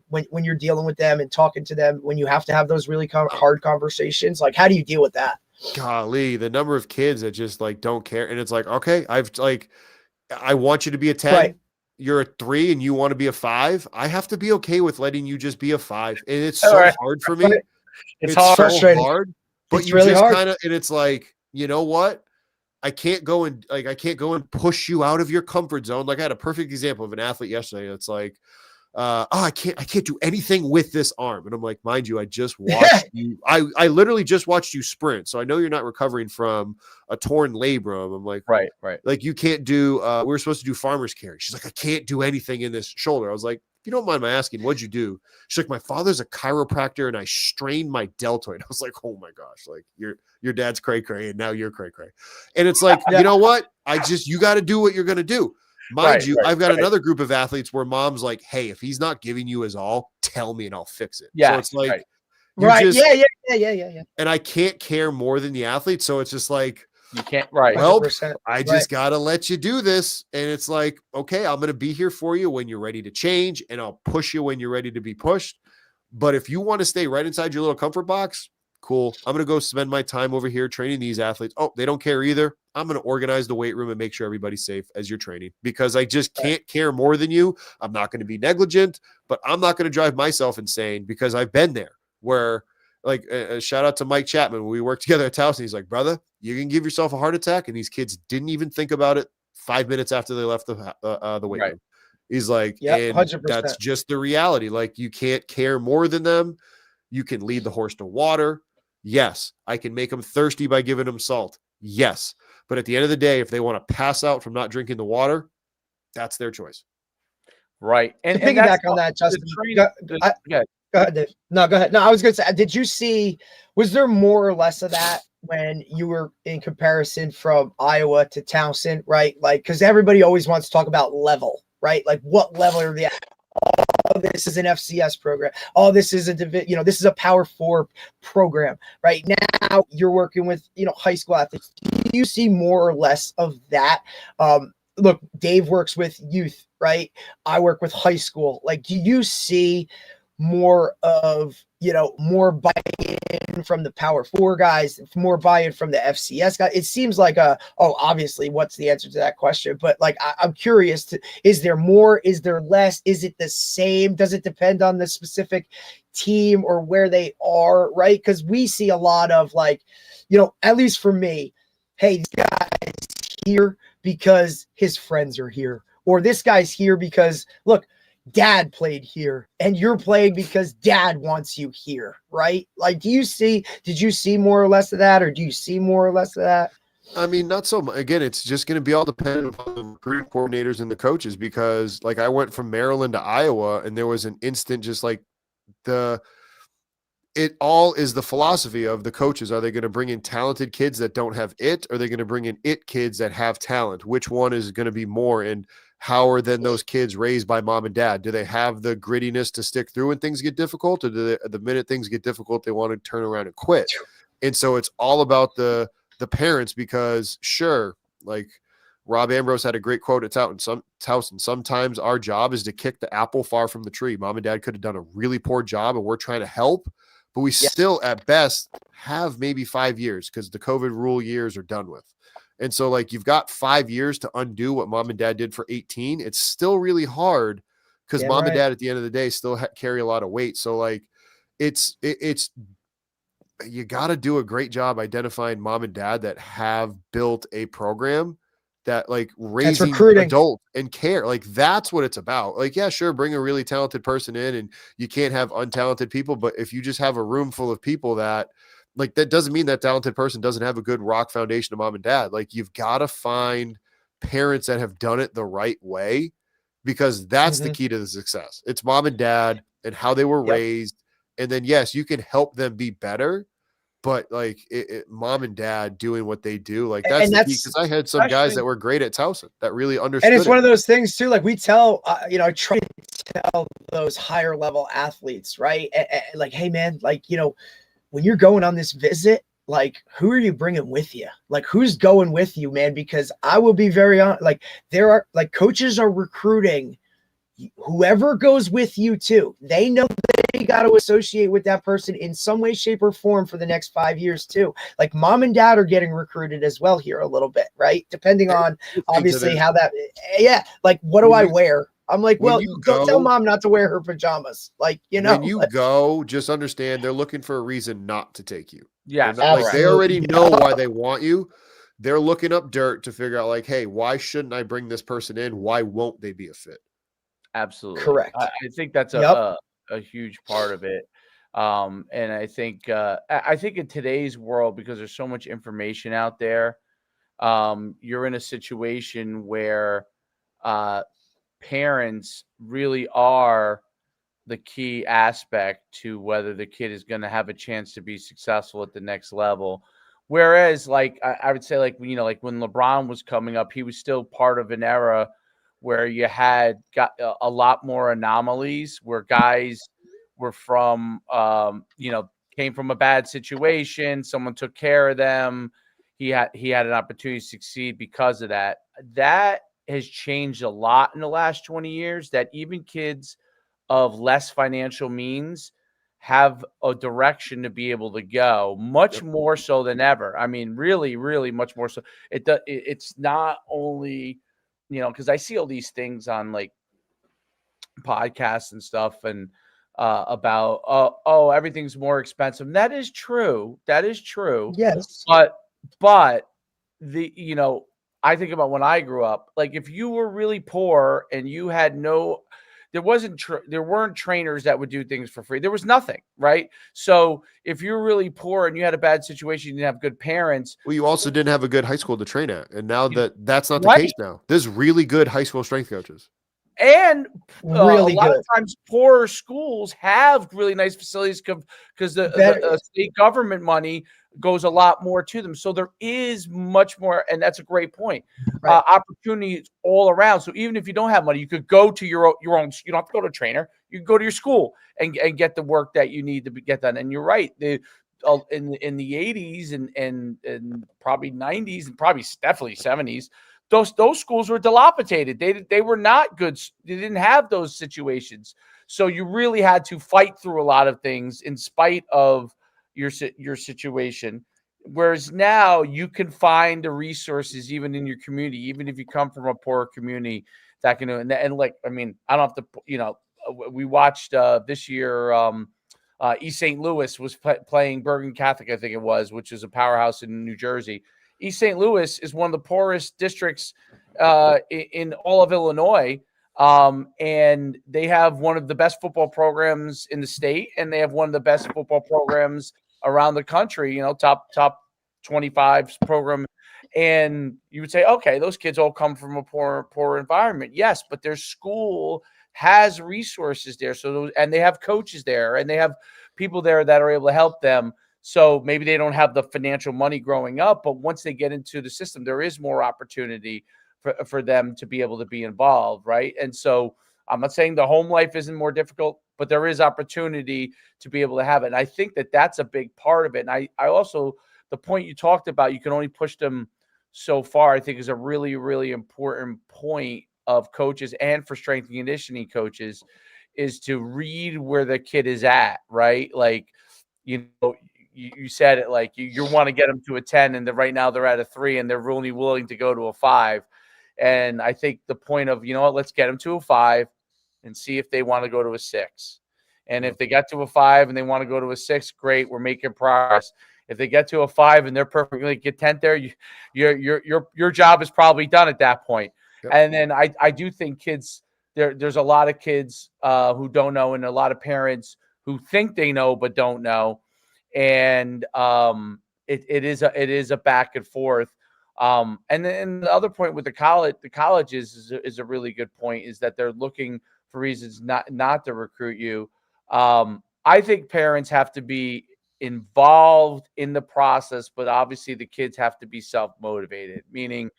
when you're dealing with them and talking to them, when you have to have those really hard conversations, like how do you deal with that? Golly, the number of kids that just like don't care. And it's like, okay, I want you to be a 10. Right. you're a 3 and you want to be a 5, I have to be okay with letting you just be a 5. And it's All so right. hard for me. It's It's hard. so Frustrating. hard. But It's you really just hard. kind of, and it's like, you know what? I can't go and push you out of your comfort zone. Like I had a perfect example of an athlete yesterday. It's like, I can't do anything with this arm. And I'm like, mind you, I just watched you. I literally just watched you sprint. So I know you're not recovering from a torn labrum. I'm like, Right. like you can't do, we were supposed to do farmer's carry. She's like, I can't do anything in this shoulder. I was like, if you don't mind my asking, what'd you do? She's like, my father's a chiropractor and I strained my deltoid. I was like, oh my gosh, like your dad's cray and now you're cray. And it's like, you know what? You got to do what you're going to do. Mind you, I've got another group of athletes where mom's like, hey, if he's not giving you his all, tell me and I'll fix it. Yeah. So it's like, Yeah. And I can't care more than the athlete. So it's just like, you can't, right. Well, 100%. I just got to let you do this. And it's like, okay, I'm going to be here for you when you're ready to change and I'll push you when you're ready to be pushed. But if you want to stay right inside your little comfort box, cool. I'm going to go spend my time over here training these athletes. Oh, they don't care either. I'm going to organize the weight room and make sure everybody's safe as you're training because I just can't care more than you. I'm not going to be negligent, but I'm not going to drive myself insane because I've been there where like a shout out to Mike Chapman. When we worked together at Towson, he's like, brother, you can give yourself a heart attack. And these kids didn't even think about it 5 minutes after they left the weight room. He's like, and 100%. that's just the reality. Like you can't care more than them. You can lead the horse to water. Yes. I can make them thirsty by giving them salt. Yes. But at the end of the day, if they want to pass out from not drinking the water, that's their choice. Right. And piggyback on that, Justin. Go ahead, Dave. No, go ahead. No, I was going to say, did you see, was there more or less of that when you were in comparison from Iowa to Towson, right? Like, because everybody always wants to talk about level, right? Like what level are they at? Oh, this is an FCS program. Oh, this is this is a Power 4 program. Right now, you're working with high school athletes. Do you see more or less of that? Look, Dave works with youth, right? I work with high school. Like, do you see more of more buy-in from the Power 4 guys, more buy-in from the FCS guys? It seems like obviously what's the answer to that question, but like I'm curious is there more, is there less, is it the same, does it depend on the specific team or where they are, right? Because we see a lot of like, at least for me, hey, this guy's here because his friends are here, or this guy's here because look, dad played here and you're playing because dad wants you here, right? Like, did you see more or less of that, or do you see more or less of that? I mean, not so much. Again, it's just going to be all dependent on the recruiting coordinators and the coaches, because like I went from Maryland to Iowa and there was an instant, just like it all is the philosophy of the coaches. Are they going to bring in talented kids that don't have it? Or are they going to bring in it kids that have talent? Which one is going to be more? And how are then those kids raised by mom and dad? Do they have the grittiness to stick through when things get difficult? Or do they, the minute things get difficult, they want to turn around and quit? And so it's all about the parents, because sure, like Rob Ambrose had a great quote at Towson. Sometimes our job is to kick the apple far from the tree. Mom and dad could have done a really poor job and we're trying to help, but we still at best have maybe 5 years because the COVID rule years are done with. And so like you've got 5 years to undo what mom and dad did for 18. It's still really hard because mom and dad at the end of the day still carry a lot of weight. So like it's you got to do a great job identifying mom and dad that have built a program that like raising adult and care. Like that's what it's about. Like, yeah, sure. Bring a really talented person in and you can't have untalented people, but if you just have a room full of people that like, that doesn't mean that talented person doesn't have a good rock foundation of mom and dad. Like you've got to find parents that have done it the right way, because that's the key to the success. It's mom and dad and how they were raised. And then, yes, you can help them be better, but like mom and dad doing what they do, like that's the key. Because I had some guys that were great at Towson that really understood. And it's one of those things too. Like we tell, I try to tell those higher level athletes, right? Like, hey man, like, when you're going on this visit, like who are you bringing with you? Like who's going with you, man? Because I will be very honest, like there are like coaches are recruiting whoever goes with you too, they know they got to associate with that person in some way, shape, or form for the next 5 years too. Like mom and dad are getting recruited as well here a little bit, right? Depending on obviously how that, like what do I wear? I'm like, well, don't tell mom not to wear her pajamas. Like, when you go, just understand they're looking for a reason not to take you. Yeah, like they already know why they want you. They're looking up dirt to figure out like, hey, why shouldn't I bring this person in? Why won't they be a fit? Absolutely. Correct. I think that's a huge part of it. And I think in today's world, because there's so much information out there, you're in a situation where parents really are the key aspect to whether the kid is going to have a chance to be successful at the next level. Whereas, like I would say, like like when LeBron was coming up, he was still part of an era where you had got a lot more anomalies, where guys were from, came from a bad situation. Someone took care of them. He had an opportunity to succeed because of that. That has changed a lot in the last 20 years. That even kids of less financial means have a direction to be able to go, much more so than ever. I mean, really, really much more so. It's not only, because I see all these things on like podcasts and stuff and about everything's more expensive. And that is true. That is true. Yes. But I think about when I grew up, like if you were really poor and you had there weren't trainers that would do things for free. There was nothing, right? So if you're really poor and you had a bad situation, you didn't have good parents. Well, you also didn't have a good high school to train at. And now that's not the case now. There's really good high school strength coaches. And really a lot of times poorer schools have really nice facilities because the state government money goes a lot more to them. So there is much more, and that's a great point. Right. Opportunities all around. So even if you don't have money, you could go to your own. You don't have to go to a trainer. You can go to your school and get the work that you need to get done. And you're right. In the 80s and probably 90s and probably definitely 70s, those schools were dilapidated. They were not good. They didn't have those situations. So you really had to fight through a lot of things in spite of your situation. Whereas now you can find the resources even in your community, even if you come from a poor community that can, and like, I mean, I don't have to, we watched this year, East St. Louis was playing Bergen Catholic, I think it was, which is a powerhouse in New Jersey. East St. Louis is one of the poorest districts in all of Illinois. And they have one of the best football programs in the state, and they have one of the best football programs around the country, top 25 program. And you would say, okay, those kids all come from a poor environment. Yes, but their school has resources there. And they have coaches there, and they have people there that are able to help them. So maybe they don't have the financial money growing up, but once they get into the system, there is more opportunity for them to be able to be involved, right? And so I'm not saying the home life isn't more difficult, but there is opportunity to be able to have it. And I think that that's a big part of it. And I also, the point you talked about, you can only push them so far, I think is a really, really important point of coaches and for strength and conditioning coaches, is to read where the kid is at, right? Like, you said it, like you want to get them to a 10 and right now they're at a 3 and they're only willing to go to a 5. And I think the point of, let's get them to a 5 and see if they want to go to a 6. And if they get to a 5 and they want to go to a 6, great, we're making progress. If they get to a 5 and they're perfectly content there, your job is probably done at that point. Yep. And then I do think kids, there's a lot of kids who don't know, and a lot of parents who think they know but don't know. And it is a back and forth. And then the other point with the colleges is a really good point, is that they're looking for reasons not to recruit you. I think parents have to be involved in the process, but obviously the kids have to be self-motivated, meaning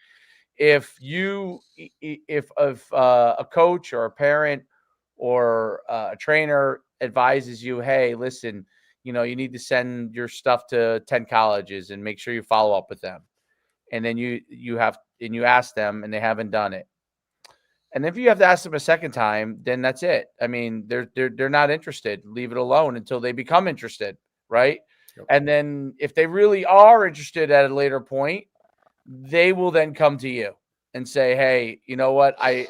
if a coach or a parent or a trainer advises you, hey, listen, you need to send your stuff to 10 colleges and make sure you follow up with them. And then you ask them and they haven't done it. And if you have to ask them a second time, then that's it. I mean, they're not interested. Leave it alone until they become interested, right? Yep. And then if they really are interested at a later point, they will then come to you and say, "Hey, you know what? I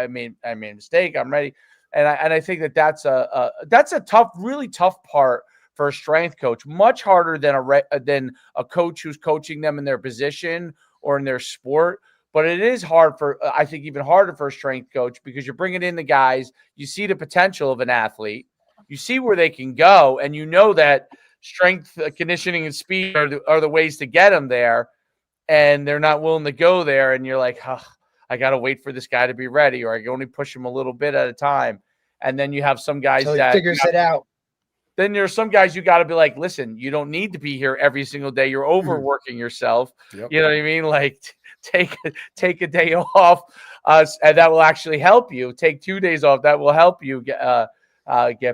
made a mistake. I'm ready." And I think that's a tough, really tough part for a strength coach. Much harder than a coach who's coaching them in their position or in their sport. But it is hard for, I think, even harder for a strength coach, because you're bringing in the guys. You see the potential of an athlete. You see where they can go, and you know that strength, conditioning, and speed are the ways to get them there. And they're not willing to go there. And you're like, oh, I got to wait for this guy to be ready, or I can only push him a little bit at a time. And then you have some guys So he that figures it out. then there's some guys you got to be like, listen, you don't need to be here every single day. You're overworking yourself. Yep. You know what I mean? Like take a day off, and that will actually help you. Take 2 days off. That will help you get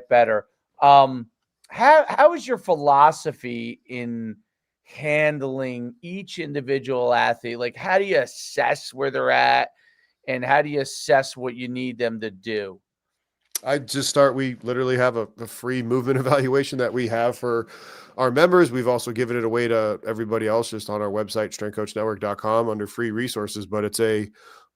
better. How is your philosophy in handling each individual athlete? Like, how do you assess where they're at, and how do you assess what you need them to do? I just start. We literally have a free movement evaluation that we have for our members. We've also given it away to everybody else just on our website, strengthcoachnetwork.com, under free resources, but it's a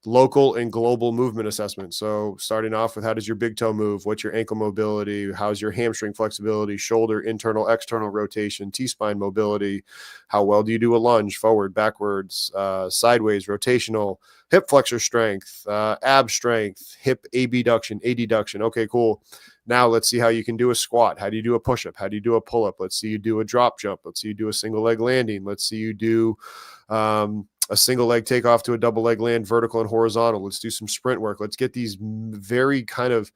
local and global movement assessment. So starting off with, how does your big toe move? What's your ankle mobility? How's your hamstring flexibility, shoulder, internal, external rotation, T-spine mobility? How well do you do a lunge, forward, backwards, sideways, rotational, hip flexor strength, ab strength, hip abduction, adduction. Okay, cool. Now let's see how you can do a squat. How do you do a push-up? How do you do a pull-up? Let's see you do a drop jump. Let's see you do a single leg landing. Let's see you do a single leg takeoff to a double leg land, vertical and horizontal. Let's do some sprint work. Let's get these very kind of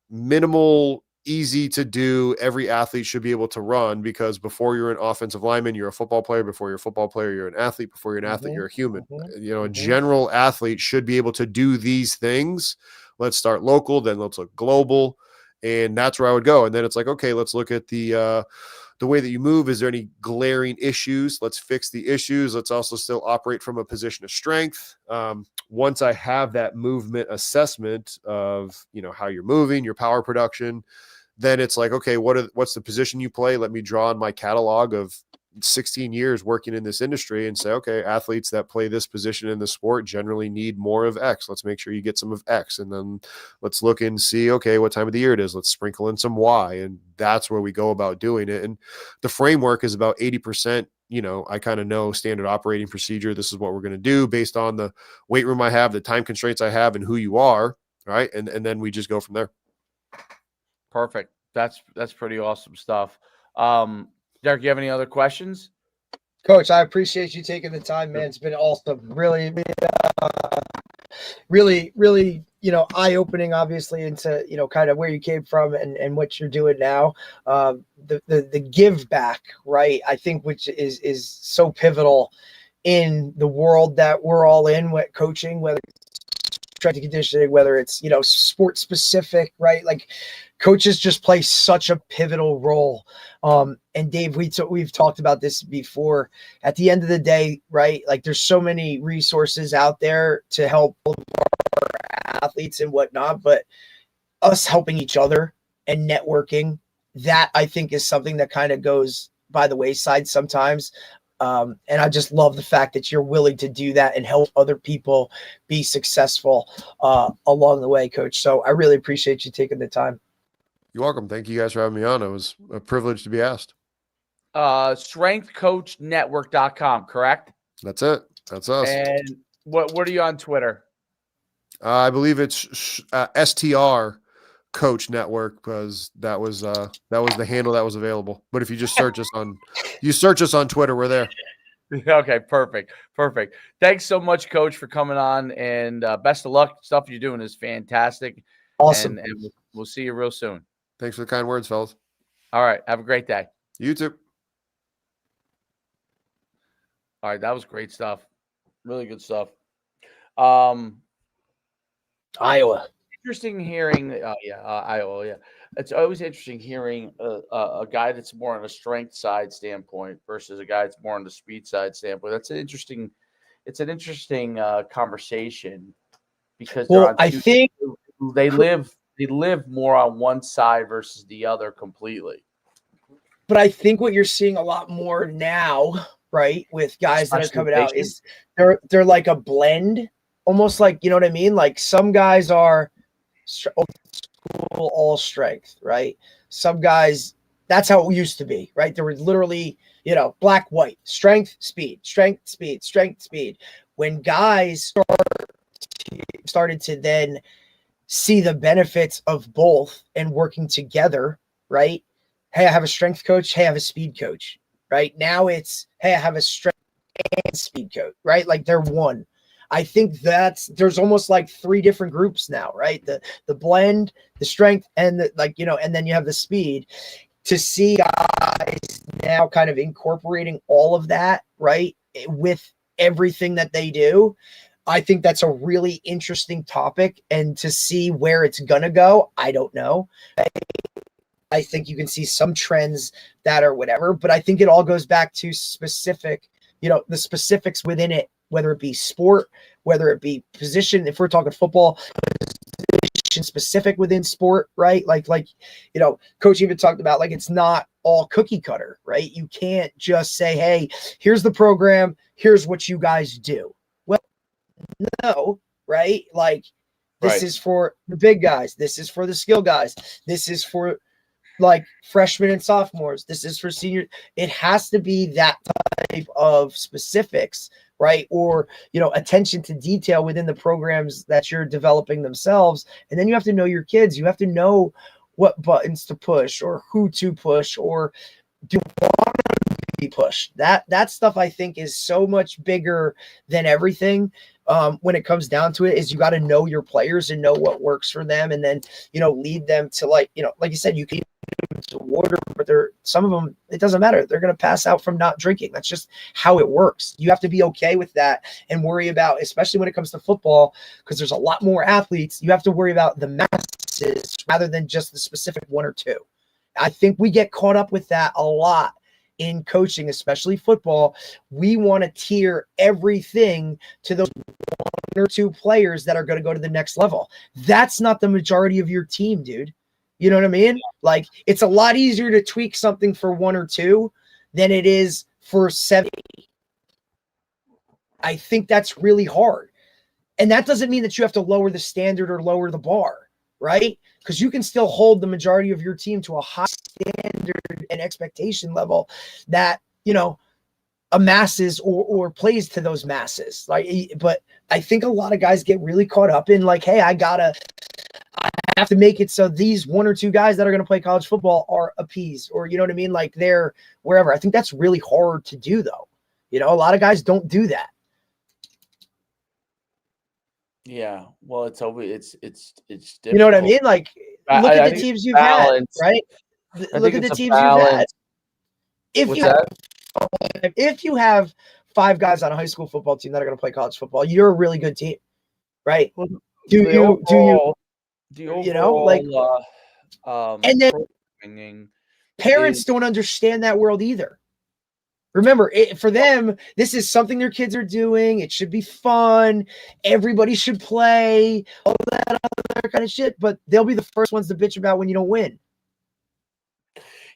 minimal, easy to do, every athlete should be able to run, because before you're an offensive lineman, you're a football player. Before you're a football player, you're an athlete. Before you're an athlete, you're a human. You know, a general athlete should be able to do these things. Let's start local, then let's look global. And that's where I would go. And then it's like, okay, let's look at the way that you move. Is there any glaring issues? Let's fix the issues. Let's also still operate from a position of strength. Once I have that movement assessment of, you know, how you're moving, your power production, then it's like, okay, what's the position you play? Let me draw on my catalog of 16 years working in this industry and say, okay, athletes that play this position in the sport generally need more of X. Let's make sure you get some of X. And then let's look and see, okay, what time of the year it is. Let's sprinkle in some Y. And that's where we go about doing it. And the framework is about 80%. You know, I kind of know standard operating procedure. This is what we're going to do based on the weight room I have, the time constraints I have, and who you are. Right. And then we just go from there. Perfect. That's pretty awesome stuff. Derek, you have any other questions? Coach, I appreciate you taking the time, man. It's been awesome. Really, really, you know, eye-opening, obviously, into, you know, kind of where you came from and what you're doing now. The give back, right? I think, which is so pivotal in the world that we're all in, what coaching, whether it's strength and conditioning, whether it's, you know, sport specific, right? Like, coaches just play such a pivotal role. And Dave, we've talked about this before. At the end of the day, right? Like, there's so many resources out there to help our athletes and whatnot, but us helping each other and networking, that I think is something that kind of goes by the wayside sometimes. And I just love the fact that you're willing to do that and help other people be successful along the way, Coach. So I really appreciate you taking the time. You're welcome. Thank you guys for having me on. It was a privilege to be asked. Strengthcoachnetwork.com, correct? That's it. That's us. And what are you on Twitter? I believe it's STR Coach Network, because that was the handle that was available. But if you just search us on Twitter, we're there. Okay, perfect. Thanks so much, Coach, for coming on, and best of luck. Stuff you're doing is fantastic. Awesome. And we'll see you real soon. Thanks for the kind words, fellas. All right. Have a great day. You too. All right. That was great stuff. Really good stuff. Iowa. Interesting hearing. Iowa. Yeah. It's always interesting hearing a guy that's more on a strength side standpoint versus a guy that's more on the speed side standpoint. It's an interesting conversation. because they're Well, on I two. think They live more on one side versus the other completely. But I think what you're seeing a lot more now, right, with guys that are coming out Specialization. is they're like a blend, almost like, you know what I mean? Like some guys are old school, all strength, right? Some guys, that's how it used to be, right? There were literally, black, white, strength, speed, strength, speed, strength, speed. When guys started to then see the benefits of both and working together, right? Hey, I have a strength coach. Hey, I have a speed coach, right? Now it's, hey, I have a strength and speed coach, right? Like they're one. I think there's almost like three different groups now, right? The blend, the strength, and and then you have the speed. To see guys now kind of incorporating all of that, right, with everything that they do, I think that's a really interesting topic. And to see where it's gonna go, I don't know. I think you can see some trends that are whatever, but I think it all goes back to specific, the specifics within it, whether it be sport, whether it be position. If we're talking football, position specific within sport, right? Like, coach even talked about, like, it's not all cookie cutter, right? You can't just say, hey, here's the program, here's what you guys do. Well, no, right? Like, this is for the big guys. This is for the skill guys. This is for like freshmen and sophomores. This is for seniors. It has to be that type of specifics, right? Or, attention to detail within the programs that you're developing themselves. And then you have to know your kids. You have to know what buttons to push or who to push or do you want to be pushed. That stuff I think is so much bigger than everything. When it comes down to it, is you got to know your players and know what works for them, and then lead them to like you said, you can to water, but some of them, it doesn't matter. They're going to pass out from not drinking. That's just how it works. You have to be okay with that and worry about, especially when it comes to football, because there's a lot more athletes. You have to worry about the masses rather than just the specific one or two. I think we get caught up with that a lot in coaching, especially football. We want to tier everything to those one or two players that are going to go to the next level. That's not the majority of your team, dude. You know what I mean? Like, it's a lot easier to tweak something for one or two than it is for 70. I think that's really hard. And that doesn't mean that you have to lower the standard or lower the bar, right? Because you can still hold the majority of your team to a high standard and expectation level that, amasses or plays to those masses. But I think a lot of guys get really caught up in like, hey, I have to make it so these one or two guys that are going to play college football are appeased, or, you know what I mean? Like, they're wherever. I think that's really hard to do, though. A lot of guys don't do that. Yeah, well, it's always it's difficult. You know what I mean? Like, look at the teams you've had, right? Look at the teams you've had. If you have 5 guys on a high school football team that are going to play college football, you're a really good team, right? And then parents don't understand that world either. Remember, for them, this is something their kids are doing. It should be fun. Everybody should play, all that other kind of shit. But they'll be the first ones to bitch about when you don't win.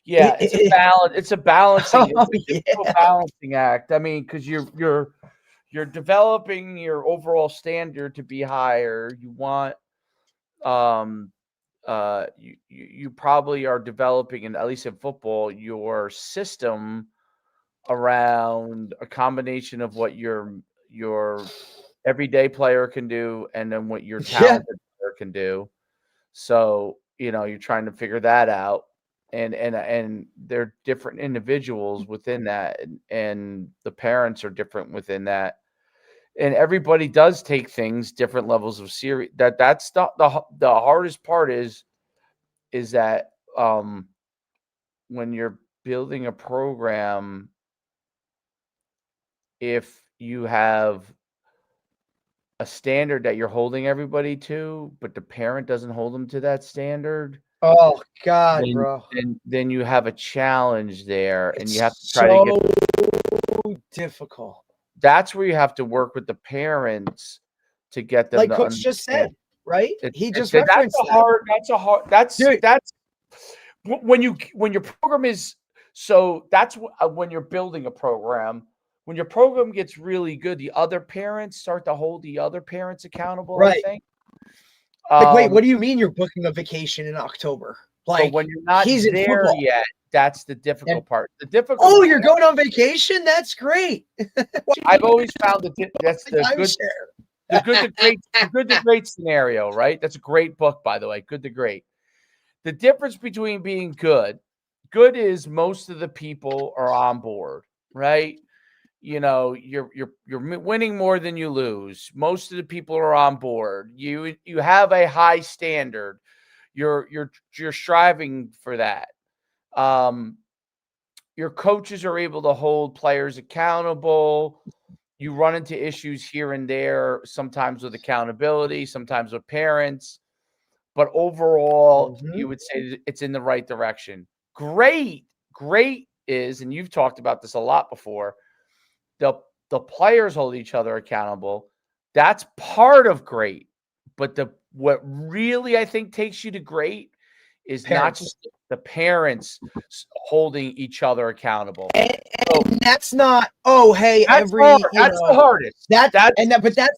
Yeah, it's a balance. It's a balancing. It's a balancing act. I mean, because you're developing your overall standard to be higher. You want, you probably are developing, and at least in football, your system around a combination of what your everyday player can do and then what your talented player can do. So, you're trying to figure that out. And they're different individuals within that, and the parents are different within that. And everybody does take things different levels of serious. That's the hardest part is that when you're building a program, if you have a standard that you're holding everybody to, but the parent doesn't hold them to that standard. Oh God, bro. Then you have a challenge there, and you have to try to get difficult. That's where you have to work with the parents to get them like to Coach just said, understand. right? It- He just that's referenced a that. hard. Dude. That's when your program is so. That's when you're building a program. When your program gets really good, the other parents start to hold the other parents accountable. I Right. think. Like, wait, what do you mean you're booking a vacation in October? But Like, when you're not he's in there football. yet, that's the difficult And- part. The difficult. Oh, you're going on vacation? That's great. I've always found that's the good. Timeshare. The good to great scenario, right? That's a great book, by the way. Good to great. The difference between being good is most of the people are on board, right? You know, you're winning more than you lose. Most of the people are on board. You have a high standard. You're striving for that. Your coaches are able to hold players accountable. You run into issues here and there, sometimes with accountability, sometimes with parents. But overall, you would say that it's in the right direction. Great is, and you've talked about this a lot before, the players hold each other accountable. That's part of great. But what really I think takes you to great is not just the parents holding each other accountable. And that's not, oh, hey, That's the hardest.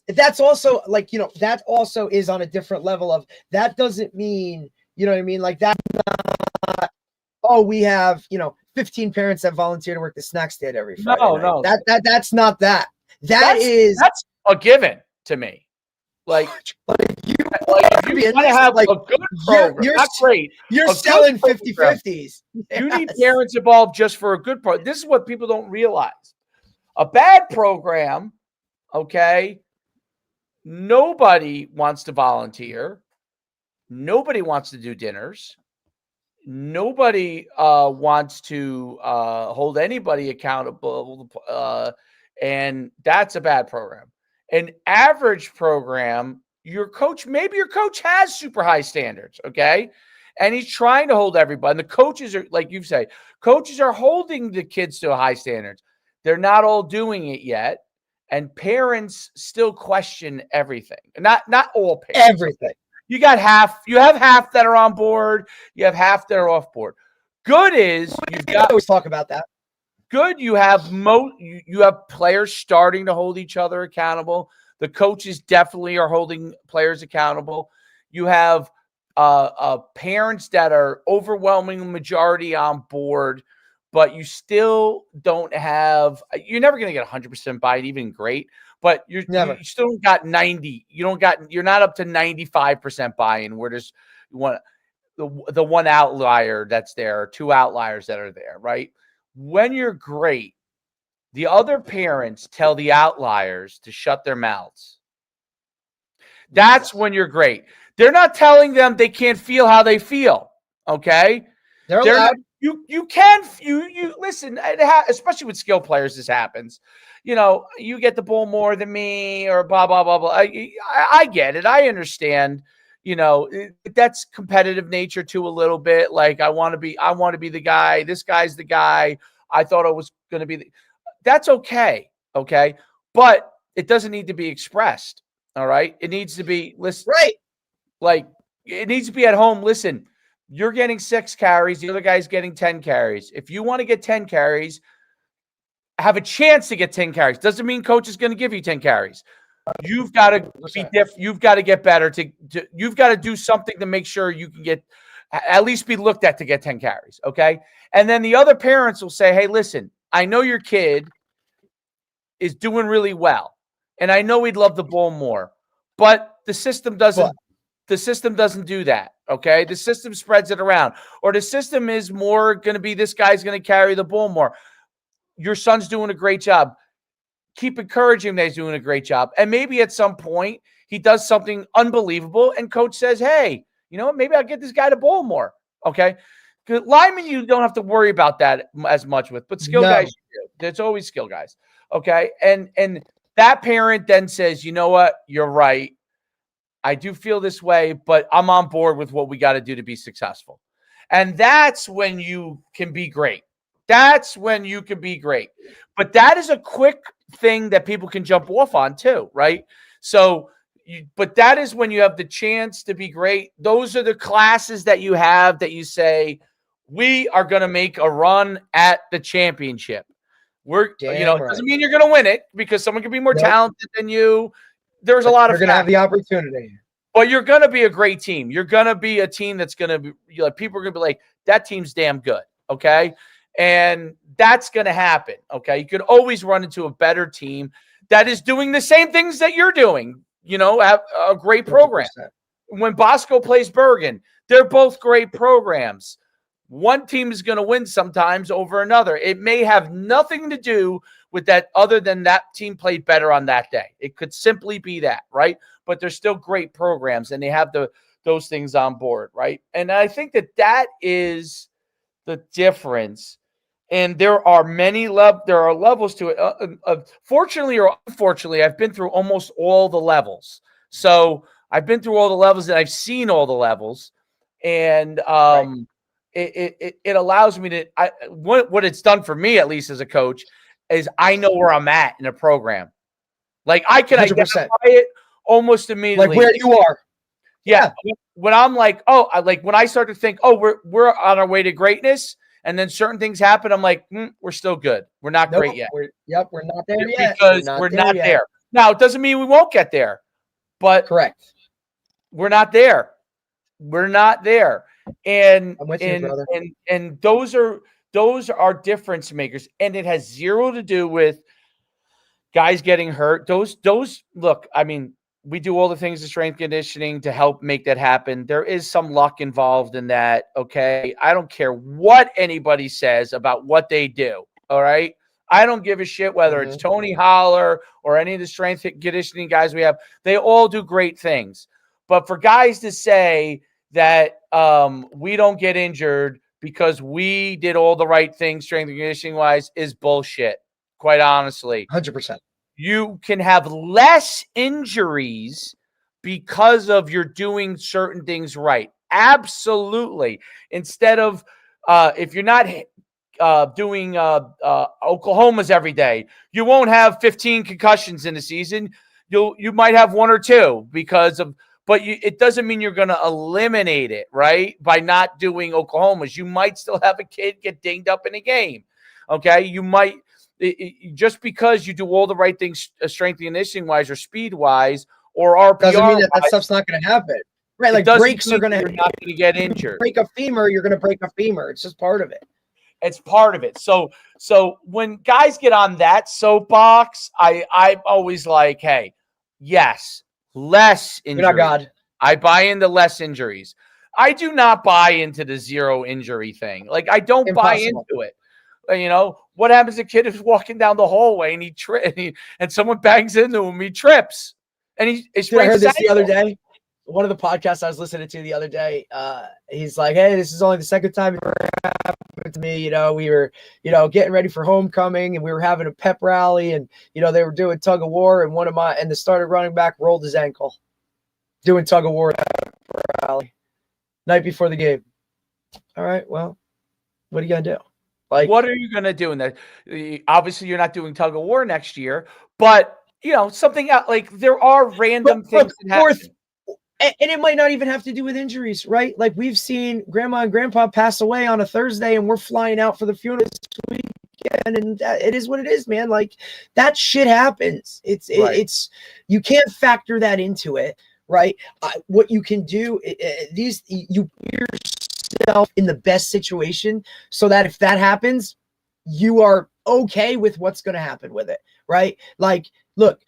That's also like, that also is on a different level of, that doesn't mean, you know what I mean? Like that's not, oh, we have, 15 parents that volunteer to work the snack stand every Friday night. No. That's not that. That's a given to me. Like you want to have a good program. Not great. You're selling 50-50s. You need parents involved just for a good program. This is what people don't realize. A bad program, okay, nobody wants to volunteer. Nobody wants to do dinners. Nobody wants to hold anybody accountable. And that's a bad program. An average program, maybe your coach has super high standards, okay? And he's trying to hold everybody. And the coaches are, like you say, coaches are holding the kids to high standards. They're not all doing it yet. And parents still question everything. Not all parents. Everything. You have half that are on board. You have half that are off board. Good is always talk about that. Good, you have you have players starting to hold each other accountable. The coaches definitely are holding players accountable. You have parents that are overwhelming majority on board, but you still don't have. You're never going to get 100% buy-in, even great. But you still got 90. You're not up to 95% buy-in. Where there's the one outlier that's there, or two outliers that are there, right? When you're great, the other parents tell the outliers to shut their mouths. That's when you're great. They're not telling them they can't feel how they feel. Okay, they're allowed. You can listen. Especially with skill players, this happens. You get the ball more than me, or blah blah blah blah. I get it. I understand. That's competitive nature too, a little bit. Like I want to be the guy. This guy's the guy. I thought I was going to be. That's okay. Okay. But it doesn't need to be expressed. All right. It needs to be listen. Right. Like it needs to be at home. Listen, you're getting 6 carries. The other guy's getting 10 carries. If you want to get 10 carries, have a chance to get 10 carries. Doesn't mean coach is going to give you 10 carries. You've got to be different. You've got to get better you've got to do something to make sure you can at least be looked at to get 10 carries. Okay. And then the other parents will say, hey, listen, I know your kid is doing really well. And I know he'd love the ball more, but the system doesn't do that. Okay. The system spreads it around, or the system is more going to be, this guy's going to carry the ball more. Your son's doing a great job. Keep encouraging him that he's doing a great job. And maybe at some point he does something unbelievable and coach says, hey, maybe I'll get this guy the ball more. Okay. Linemen, you don't have to worry about that as much with, but skill guys, you do. There's always skill guys. Okay. And that parent then says, you know what? You're right. I do feel this way, but I'm on board with what we got to do to be successful. And that's when you can be great. That's when you can be great. But that is a quick thing that people can jump off on too, right? So but that is when you have the chance to be great. Those are the classes that you have that you say, we are going to make a run at the championship. It doesn't mean you're going to win it because someone can be more talented than you. There's a lot of you're going to have the opportunity. But you're going to be a great team. You're going to be a team that's going to be like, people are going to be like, that team's damn good. Okay. And that's going to happen. Okay. You could always run into a better team that is doing the same things that you're doing, have a great program. 100%. When Bosco plays Bergen, they're both great programs. One team is going to win sometimes over another. It may have nothing to do with that other than that team played better on that day. It could simply be that, right? But they're still great programs, and they have those things on board, right? And I think that is the difference. And there are levels to it. Fortunately or unfortunately, I've been through almost all the levels. So I've been through all the levels, and I've seen all the levels. And it allows me to what it's done for me, at least as a coach, is I know where I'm at in a program. Like I can 100%. Identify it almost immediately. Like where you are. Yeah. When I'm like, when I start to think, we're on our way to greatness, and then certain things happen, I'm like, we're still good. We're not great yet. We're not there yet. Because we're not there. Now, it doesn't mean we won't get there, but correct. We're not there. We're not there. And I'm with you, brother. And those are difference makers, and it has zero to do with guys getting hurt. Those look, I mean, we do all the things in strength conditioning to help make that happen. There is some luck involved in that. Okay. I don't care what anybody says about what they do. All right. I don't give a shit whether it's Tony Holler or any of the strength conditioning guys we have. They all do great things. But for guys to say that we don't get injured because we did all the right things strength and conditioning wise is bullshit, quite honestly. 100%. You can have less injuries because of you're doing certain things right. Absolutely. Instead of if you're not doing Oklahoma's every day, you won't have 15 concussions in the season. You might have one or two but it doesn't mean you're going to eliminate it, right? By not doing Oklahoma's. You might still have a kid get dinged up in a game. Okay. You might. Just because you do all the right things, strength and conditioning wise, or speed wise, or RPR, doesn't mean that stuff's not going to happen, right? Like breaks are going to. You're not going to get injured. Break a femur, you're going to break a femur. It's just part of it. It's part of it. So when guys get on that soapbox, I'm always like, hey, yes, less injuries. You're not God. I buy into less injuries. I do not buy into the zero injury thing. Like I don't buy into it. What happens if a kid is walking down the hallway and someone bangs into him, he trips. And I heard this the other day. One of the podcasts I was listening to the other day, he's like, hey, this is only the second time it ever happened to me. We were, getting ready for homecoming, and we were having a pep rally, and, they were doing tug of war, and the starting running back rolled his ankle doing tug of war at the rally night before the game. All right, well, what are you going to do? Like, what are you going to do in that? Obviously, you're not doing tug of war next year, but something else. Like there are random things that happen. And it might not even have to do with injuries, right? Like we've seen grandma and grandpa pass away on a Thursday, and we're flying out for the funeral this weekend, and it is what it is, man. Like that shit happens. It's you can't factor that into it, right? What you can do, you put yourself in the best situation so that if that happens, you are okay with what's going to happen with it, right? Like, look,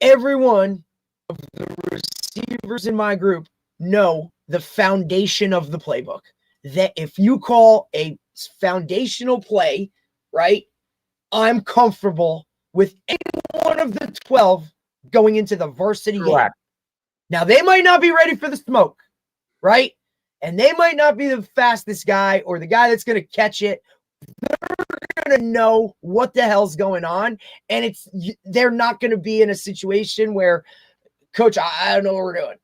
everyone of the receivers in my group know the foundation of the playbook. That if you call a foundational play, right, I'm comfortable with any one of the 12 going into the varsity game. Now, they might not be ready for the smoke, right? And they might not be the fastest guy or the guy that's going to catch it. They're going to know what the hell's going on. And they're not going to be in a situation where, Coach, I don't know what we're doing.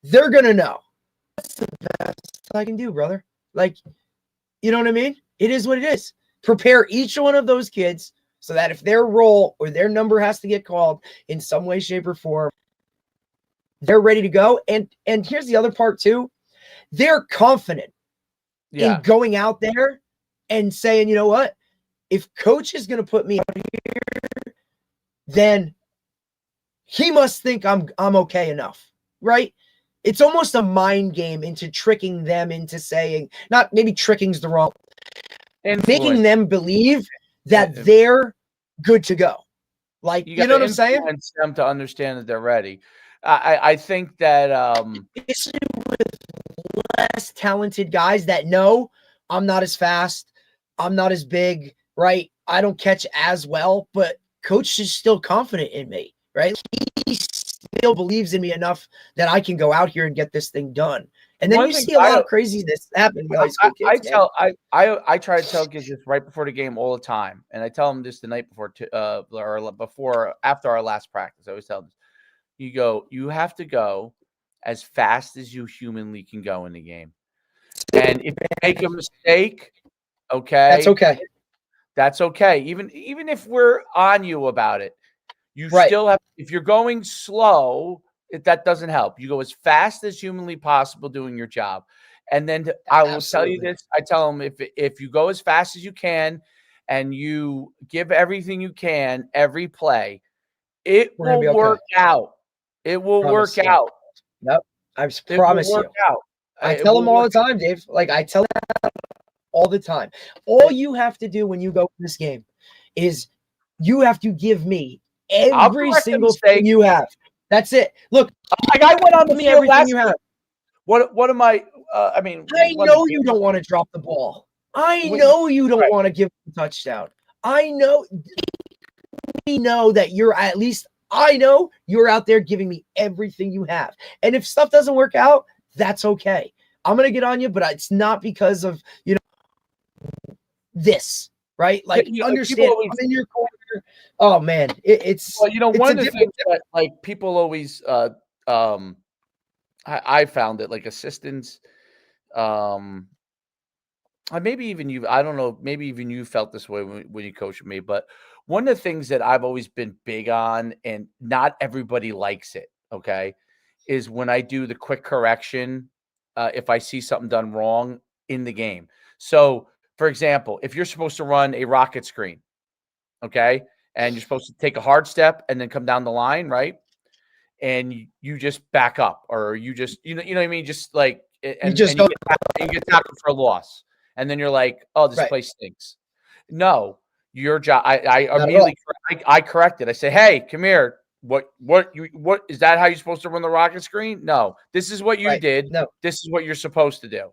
They're going to know. That's the best I can do, brother. Like, you know what I mean? It is what it is. Prepare each one of those kids so that if their role or their number has to get called in some way, shape, or form, They're ready to go. And here's the other part too. They're confident in going out there and saying, you know what? If coach is going to put me out here, then he must think I'm okay enough, right? It's almost a mind game into tricking them into saying, not maybe tricking's the wrong, and making them believe that they're good to go. Like, you know what I'm saying? Influence them to understand that they're ready. I think that especially with less talented guys that know I'm not as fast, I'm not as big, right? I don't catch as well, but coach is still confident in me, right? He still believes in me enough that I can go out here and get this thing done. And then you see a lot of craziness happen with high school kids. I try to tell kids this right before the game all the time, and I tell them this the night before, after our last practice. I always tell them, you have to go as fast as you humanly can go in the game, and if you make a mistake, that's okay. That's okay. Even if we're on you about it, you still have. If you're going slow, that doesn't help. You go as fast as humanly possible doing your job. And then I will tell you this. I tell them if you go as fast as you can and you give everything you can every play, it will work out. It will work out. Yep. I promise you. I tell them all the time, Dave. Like I tell them all the time. All you have to do when you go in this game is you have to give me every single thing you have. That's it. Look, like I went on the field everything you have. What am I? I know you don't want to drop the ball. I know you don't want to give a touchdown. I know. We know that you're at least. I know you're out there giving me everything you have. And if stuff doesn't work out, that's okay. I'm gonna get on you, but it's not because of this. Right? Like understand I'm in your corner. Oh man, it's one of the things that like people always I found it like assistants maybe even you, I don't know, maybe even you felt this way when you coached me, but one of the things that I've always been big on, and not everybody likes it, okay, is when I do the quick correction if I see something done wrong in the game. So for example, if you're supposed to run a rocket screen, okay, and you're supposed to take a hard step and then come down the line, right? And you just back up, or you just, you know what I mean? Just like, and you get tackled for a loss. And then you're like, oh, this place stinks. No, your job. I immediately, I corrected. I say, hey, come here. What is that? How you're supposed to run the rocket screen? No, this is what you did. No, this is what you're supposed to do.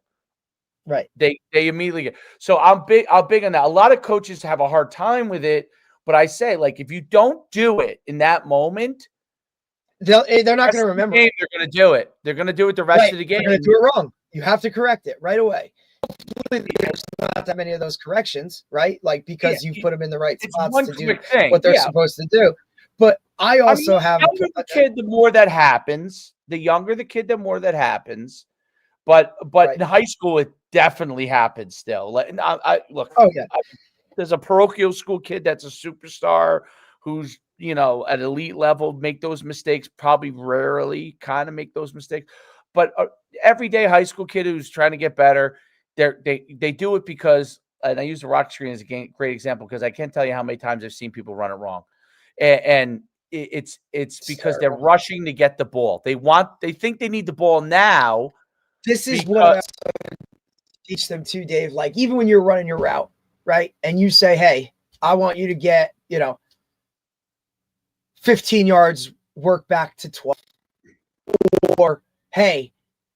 Right. They immediately get. So I'm big on that. A lot of coaches have a hard time with it, but I say, like, if you don't do it in that moment, they're not going to remember. They're going to do it. They're going to do it the rest of the game. They're going to do it wrong. You have to correct it right away. There's not that many of those corrections, right? Like, because you put them in the right spots to do what they're supposed to do. But I also have. The younger the kid, the more that happens. The younger the kid, the more that happens. But in high school, it definitely happens still. Look. Oh yeah. There's a parochial school kid that's a superstar who's, at elite level, make those mistakes. Probably rarely kind of make those mistakes. But everyday high school kid who's trying to get better, they do it because, and I use the rock screen as a great example because I can't tell you how many times I've seen people run it wrong, and it's because they're rushing to get the ball. They think they need the ball now. This is what I teach them too, Dave. Like, even when you're running your route, right, and you say, "Hey, I want you to get 15 yards, work back to 12," or "Hey,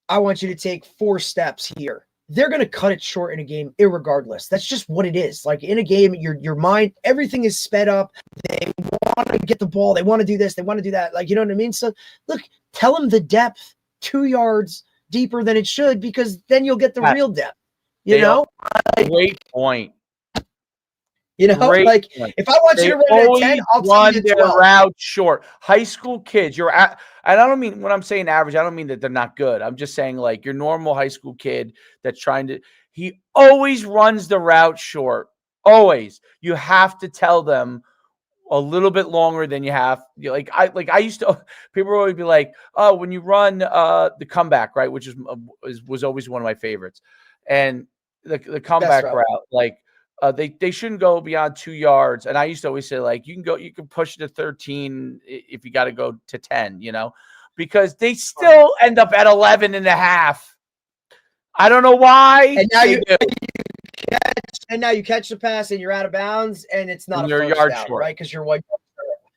I want you to take 4 steps here." They're going to cut it short in a game irregardless. That's just what it is. Like, in a game, your mind, everything is sped up. They want to get the ball. They want to do this. They want to do that. Like, you know what I mean? So look, tell them the depth 2 yards deeper than it should, because then you'll get the real depth. Great point. Like, if I want you to run at 10, I'll tell you to 12. Their route short. High school kids, and I don't mean, when I'm saying average, I don't mean that they're not good. I'm just saying, like, your normal high school kid that's he always runs the route short. Always. You have to tell them a little bit longer than you have. I used to. People would always be like, "Oh, when you run the comeback, right?" Which was always one of my favorites, and the comeback route, like they shouldn't go beyond 2 yards. And I used to always say, like, you can push it to 13 if you got to go to 10, because they still end up at 11 and a half. I don't know why. And now you catch the pass and you're out of bounds and it's not a first down, right? Because you're white.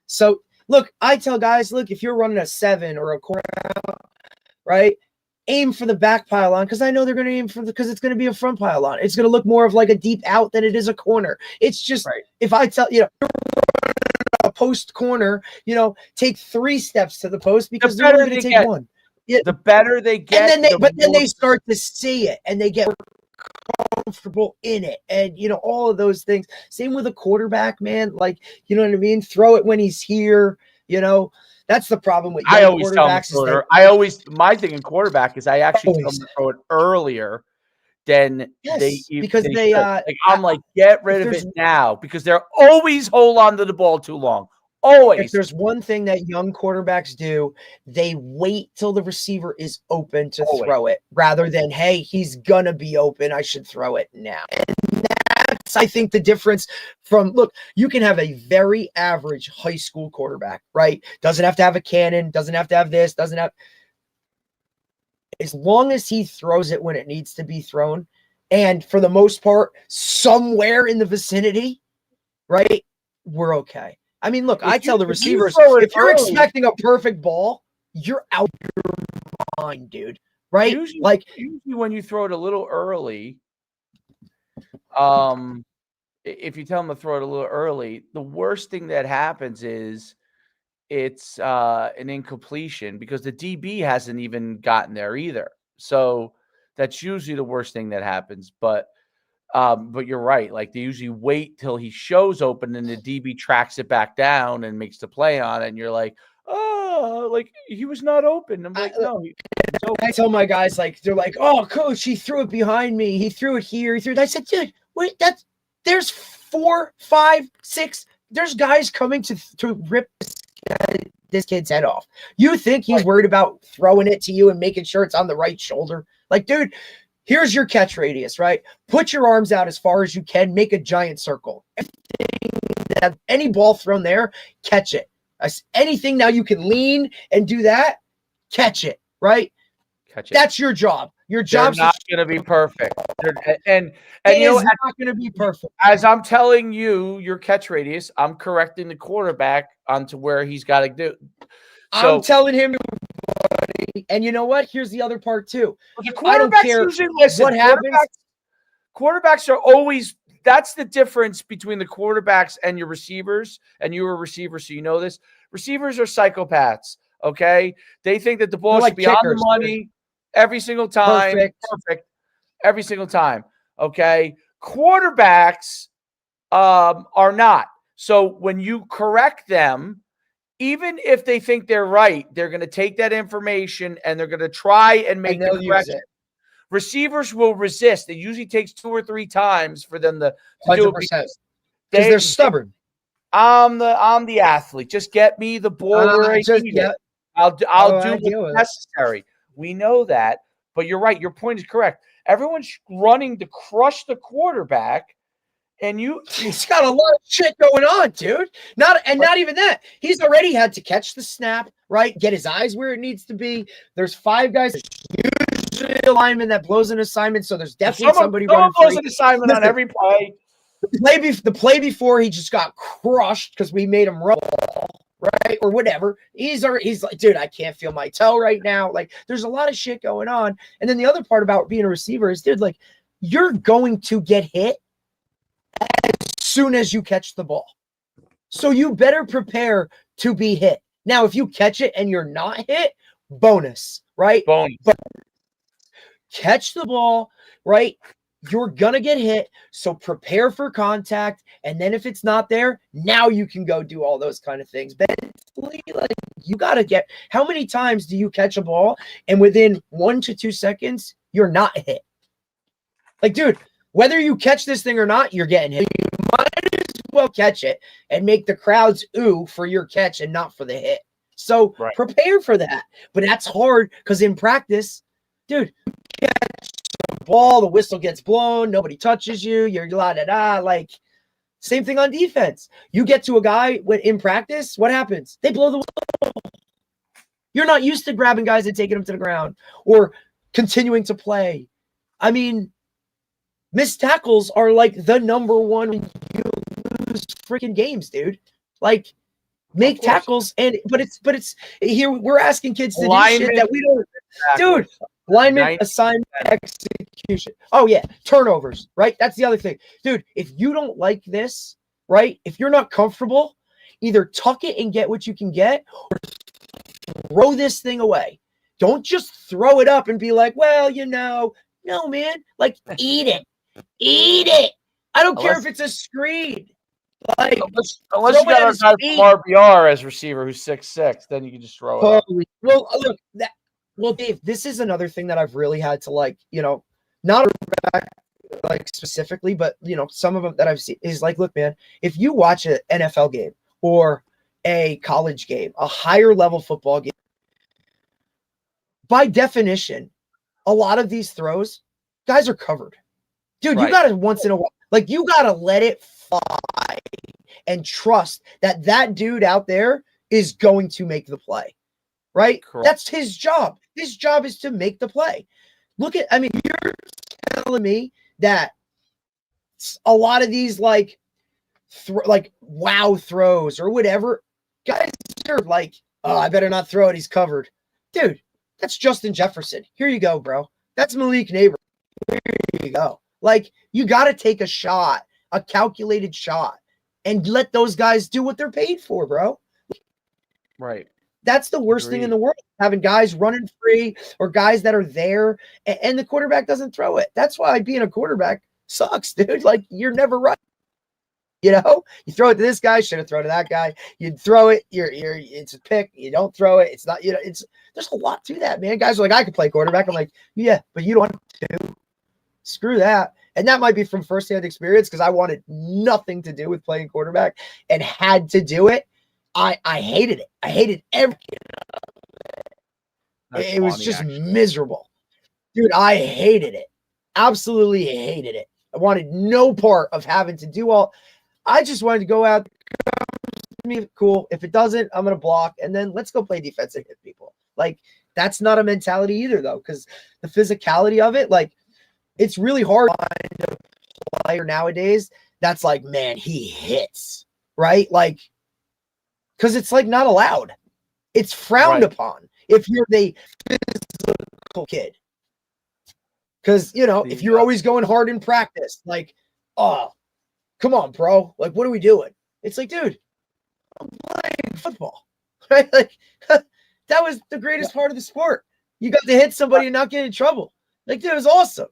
So look, I tell guys, look, if you're running a 7 or a corner out, right, aim for the back pylon, because I know they're going to aim because it's going to be a front pylon. It's going to look more of like a deep out than it is a corner. It's just if I tell you're a post corner, take 3 steps to the post because they're only going to take 1. Yeah. The better they get, and then they start to see it and they get comfortable in it, and all of those things. Same with a quarterback, man. Like, you know what I mean? Throw it when he's here. That's the problem with I always quarterbacks. My thing in quarterback is I actually tell them to throw it earlier than I'm like, get rid of it now, because they're always hold on to the ball too long. Always. If there's one thing that young quarterbacks do, they wait till the receiver is open to throw it, rather than, hey, he's gonna be open, I should throw it now. And that's, I think, the difference from, look, you can have a very average high school quarterback, right? Doesn't have to have a cannon, doesn't have to have this, as long as he throws it when it needs to be thrown, and for the most part, somewhere in the vicinity, right, we're okay. I mean, look, I tell the receivers, if you're expecting a perfect ball, you're out your mind, dude. Right? Usually when you throw it a little early, if you tell them to throw it a little early, the worst thing that happens is it's an incompletion, because the DB hasn't even gotten there either. So that's usually the worst thing that happens. But you're right. Like, they usually wait till he shows open and the DB tracks it back down and makes the play on it. And you're like, oh, like, he was not open. I'm like, no. I tell my guys, like, they're like, oh, coach, he threw it behind me. He threw it here. He threw it. I said, dude, wait, there's 4, 5, 6. There's guys coming to rip this kid's head off. You think he's worried about throwing it to you and making sure it's on the right shoulder? Like, dude, here's your catch radius, right? Put your arms out as far as you can. Make a giant circle. Any ball thrown there, catch it. Anything now you can lean and do that, catch it, right? Catch it. That's your job. Your job's not going to be perfect. And it's not going to be perfect. As I'm telling you, your catch radius, I'm correcting the quarterback onto where he's got to do. So, I'm telling him. And you know what? Here's the other part too. I don't care what happens. Quarterbacks are always. That's the difference between the quarterbacks and your receivers. And you're a receiver, so you know this. Receivers are psychopaths. Okay, they think that the ball should be on the money every single time. Perfect. Every single time. Okay, quarterbacks are not. So when you correct them, even if they think they're right, they're going to take that information and they're going to try and make the correction. Receivers will resist. It usually takes 2 or 3 times for them to do it, because they're stubborn. I'm the athlete. Just get me the ball where I need it. I'll do what's necessary. We know that, but you're right. Your point is correct. Everyone's running to crush the quarterback. And he's got a lot of shit going on, dude. Not even that. He's already had to catch the snap, right? Get his eyes where it needs to be. There's 5 guys. There's usually a lineman that blows an assignment, so there's definitely somebody running free. Blows an assignment on every play. The play before, he just got crushed because we made him roll, right, or whatever. He's like, dude, I can't feel my toe right now. Like, there's a lot of shit going on. And then the other part about being a receiver is, dude, like, you're going to get hit as soon as you catch the ball. So you better prepare to be hit. Now, if you catch it and you're not hit, bonus, right? Bonus. But catch the ball, right? You're going to get hit. So prepare for contact. And then if it's not there, now you can go do all those kind of things. But like, you got to get, how many times do you catch a ball and within 1 to 2 seconds, you're not hit? Like, dude, whether you catch this thing or not, you're getting hit. You might as well catch it and make the crowds ooh for your catch and not for the hit. So prepare for that. But that's hard because in practice, dude, you catch the ball, the whistle gets blown, nobody touches you, you're la-da-da. Like, same thing on defense. You get to a guy in practice, what happens? They blow the whistle. You're not used to grabbing guys and taking them to the ground or continuing to play. I mean, missed tackles are like the number one when you lose freaking games, dude. Like, make tackles, but it's here. We're asking kids to do shit that we don't, dude. Alignment, assignment, execution. Oh yeah, turnovers, right? That's the other thing, dude. If you don't like this, right? If you're not comfortable, either tuck it and get what you can get, or throw this thing away. Don't just throw it up and be like, well, no, man. Like, eat it. I don't care if it's a screen. Like, unless you got our guy from RBR as receiver who's 6'6", then you can just throw it up. Well, look, Dave, this is another thing that I've really had to not like specifically, but some of them that I've seen is like, look, man, if you watch an NFL game or a college game, a higher level football game, by definition, a lot of these throws, guys are covered. Dude, you got to once in a while, like, you got to let it fly and trust that dude out there is going to make the play, right? Correct. That's his job. His job is to make the play. You're telling me that a lot of these like wow throws or whatever, guys are like, oh, I better not throw it. He's covered. Dude, that's Justin Jefferson. Here you go, bro. That's Malik Neighbor. Here you go. Like, you got to take a shot, a calculated shot, and let those guys do what they're paid for, bro. Right. That's the worst thing in the world, having guys running free or guys that are there and the quarterback doesn't throw it. That's why being a quarterback sucks, dude. Like, you're never right. You throw it to this guy, should have thrown to that guy. You throw it, it's a pick. You don't throw it, it's not. There's a lot to that, man. Guys are like, I could play quarterback. I'm like, yeah, but you don't want to. Screw that. And that might be from firsthand experience because I wanted nothing to do with playing quarterback and had to do it. I hated it. I hated everything. It was just miserable. Dude, I hated it. Absolutely hated it. I wanted no part of having to do all. I just wanted to go out. Cool. If it doesn't, I'm going to block. And then let's go play defense and hit people. Like, that's not a mentality either, though, because the physicality of it, like, it's really hard to find a player nowadays that's like, man, he hits, right? Like, because it's like not allowed. It's frowned upon if you're the physical kid. Because, if you're always going hard in practice, like, oh, come on, bro. Like, what are we doing? It's like, dude, I'm playing football, right? Like, that was the greatest part of the sport. You got to hit somebody and not get in trouble. Like, dude, it was awesome.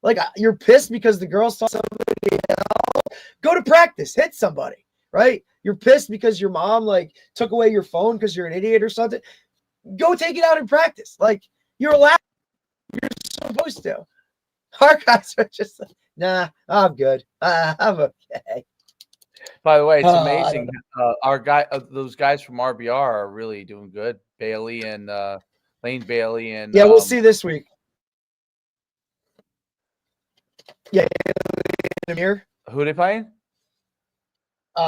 Like, you're pissed because the girl saw somebody else. Go to practice, hit somebody, right? You're pissed because your mom, like, took away your phone because you're an idiot or something. Go take it out in practice. Like, you're allowed. You're supposed to. Our guys are just like, nah, I'm good. I'm okay. By the way, it's amazing. Those guys from RBR are really doing good. Bailey and Lane Bailey and we'll see this week. Yeah, here. Who are they playing?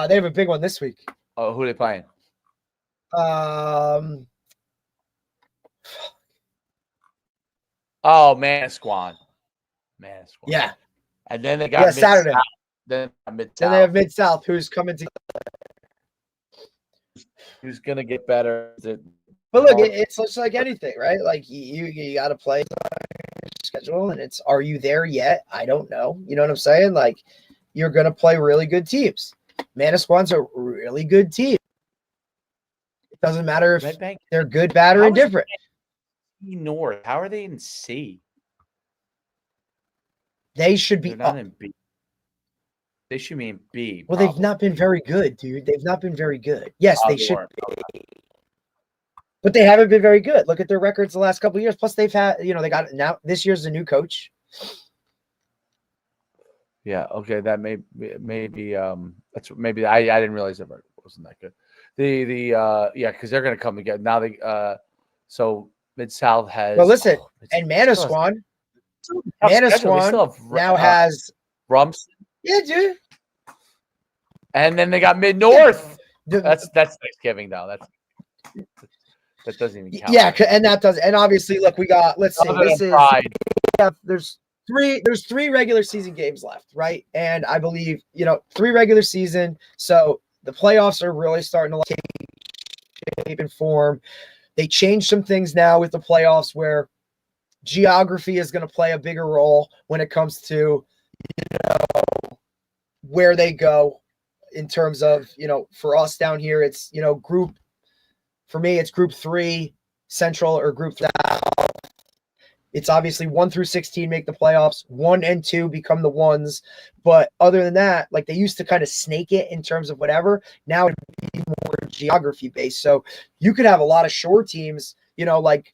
They have a big one this week. Oh, who are they playing? Oh, Manasquan. Yeah. And then they got Mid-South. Saturday. Then Mid-South. Then they have Mid-South, who's coming to. Who's gonna get better? But look, it's just like anything, right? Like, you got to play schedule, and it's, are you there yet? I don't know. You know what I'm saying? Like, you're gonna play really good teams. Manasquan's a really good team. It doesn't matter if they're good, bad, or indifferent. North. How are they in C? They should be They're not in B. They should be in B. Well, they've not been very good, dude. They've not been very good. Yes, they should be. But they haven't been very good. Look at their records the last couple of years. Plus, they've had, they got now. This year's a new coach. Yeah. Okay. That maybe that's maybe I didn't realize it wasn't that good. Yeah, because they're gonna come together now. So Mid South Well, has listen, and Still has Manasquan, a tough schedule. They still have now has Rumps, yeah, dude. and then they got Mid North. The- That's Thanksgiving though. That doesn't even count. yeah, and that does, and obviously, look, we got. Let's see, Other this than is Pride. there's three regular season games left, right? And I believe 3 regular season, so the playoffs are really starting to take shape and form. They changed some things now with the playoffs where geography is going to play a bigger role when it comes to where they go in terms of for us down here it's group for me it's group 3 central or group 3. It's obviously 1 through 16 make the playoffs, 1 and 2 become the ones, but other than that, like they used to kind of snake it in terms of whatever. Now it'd be more geography based, so you could have a lot of shore teams, like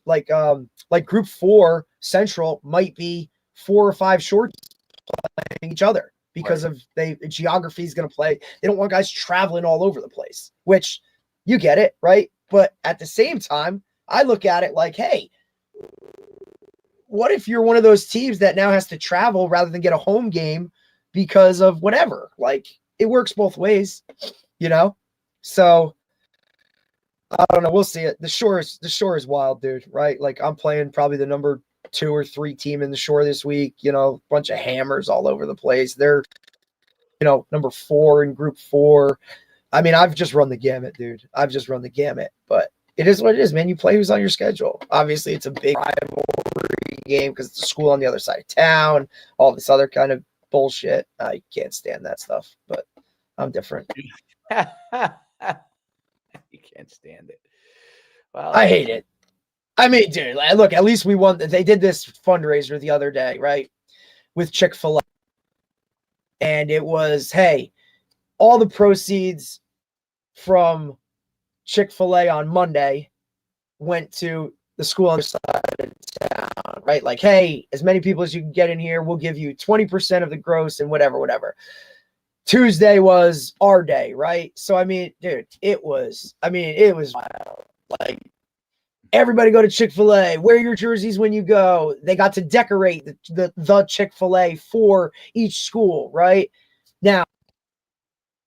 group 4 central might be 4 or 5 short playing each other because of geography is going to play. They don't want guys traveling all over the place, which you get it, right? But at the same time, I look at it like, hey, what if you're one of those teams that now has to travel rather than get a home game because of whatever? Like it works both ways, So I don't know. We'll see it. The shore is wild, dude. Right? Like I'm playing probably the number 2 or 3 team in the shore this week. Bunch of hammers all over the place. They're number 4 in group 4. I mean, I've just run the gamut, dude. I've just run the gamut, but it is what it is, man. You play who's on your schedule. Obviously, it's a big rivalry game because it's a school on the other side of town, all this other kind of bullshit. I can't stand that stuff, but I'm different. You can't stand it. Well, I hate it. I mean, dude, look, at least we won. They did this fundraiser the other day, right? With Chick-fil-A. And it was, hey, all the proceeds from Chick-fil-A on Monday went to the school on the side of town, right? Like, hey, as many people as you can get in here, we'll give you 20% of the gross and whatever. Tuesday was our day, right? So, I mean, dude, it was wild. Like, everybody go to Chick-fil-A, wear your jerseys when you go. They got to decorate the Chick-fil-A for each school, right? Now,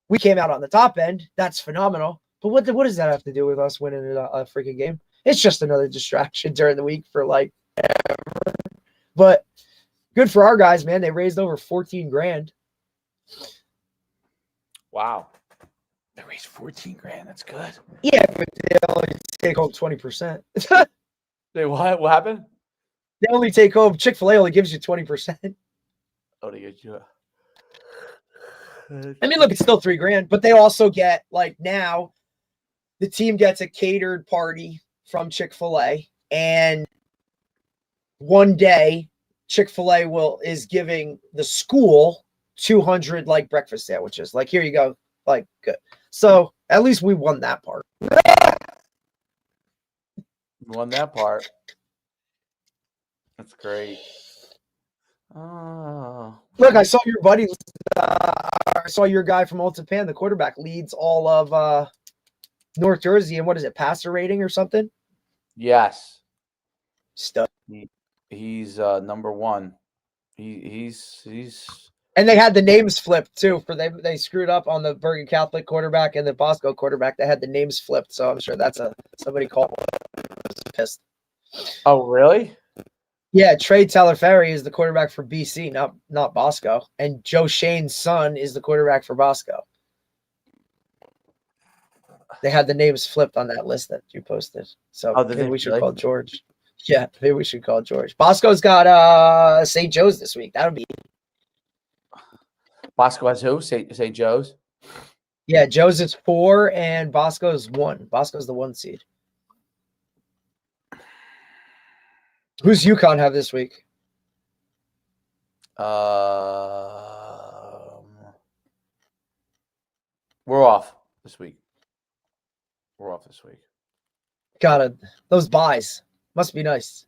we came out on the top end. That's phenomenal. But what does that have to do with us winning a freaking game? It's just another distraction during the week for like ever. But good for our guys, man. They raised over 14 grand. Wow. They raised 14 grand. That's good. Yeah, but they only take home 20%. They what? What happened? They only take home Chick-fil-A only gives you 20%. Oh, they get you. I mean, look, it's still 3 grand, but they also get like now the team gets a catered party from Chick-fil-A, and one day Chick-fil-A is giving the school 200 like breakfast sandwiches. Like, here you go. Like, good. So at least we won that part. Won that part. That's great. Oh. Look, I saw your buddy. I saw your guy from Old Japan, the quarterback, leads all of North Jersey. And what is it, passer rating or something? Yes. Stuff. He's number 1. He's And they had the names flipped too. For they screwed up on the Bergen Catholic quarterback and the Bosco quarterback. They had the names flipped, so I'm sure that's somebody called was pissed. Oh, really? Yeah, Trey Tagliaferri is the quarterback for BC, not Bosco, and Joe Shane's son is the quarterback for Bosco. They had the names flipped on that list that you posted, so maybe we should call George. Yeah, maybe we should call George. Bosco's got St. Joe's this week. That would be. Bosco has who? St. Joe's? Yeah, Joe's is 4 and Bosco's 1. Bosco's the 1 seed. Who's UConn have this week? We're off this week. Got it. Those buys must be nice.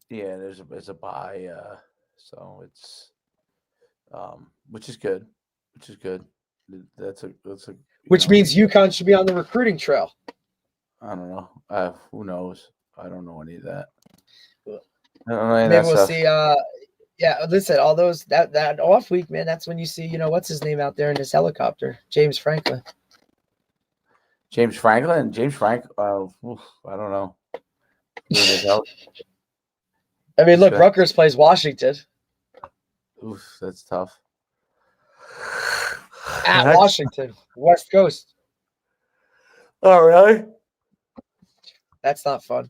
Yeah, there's a bye. So it's which is good. Which is good. That's a Which means UConn should be on the recruiting trail. I don't know. Who knows? I don't know any of that. Maybe we'll see. Yeah, listen, all those that off week, man. That's when you see, what's his name out there in his helicopter, James Franklin. James Franklin. I don't know. I mean, look, Rutgers plays Washington. Oof, that's tough. At Washington, West Coast. Oh, really? That's not fun.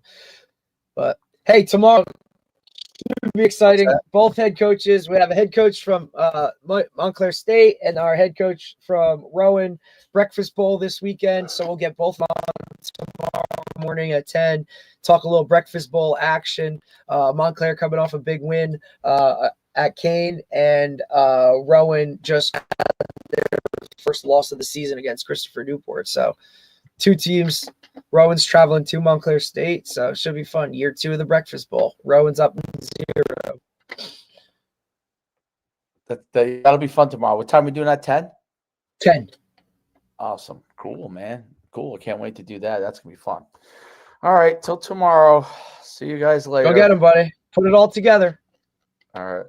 But hey, tomorrow should be exciting. Both head coaches. We have a head coach from Montclair State and our head coach from Rowan. Breakfast Bowl this weekend, so we'll get both on tomorrow morning at 10. Talk a little Breakfast Bowl action. Montclair coming off a big win at Kane, and Rowan just had their first loss of the season against Christopher Newport. So 2 teams. Rowan's traveling to Montclair State, so it should be fun. Year 2 of the Breakfast Bowl. Rowan's up 0. That'll be fun tomorrow. What time are we doing at 10? 10. Awesome. Cool, man. Cool. I can't wait to do that. That's going to be fun. All right. Till tomorrow. See you guys later. Go get him, buddy. Put it all together. All right.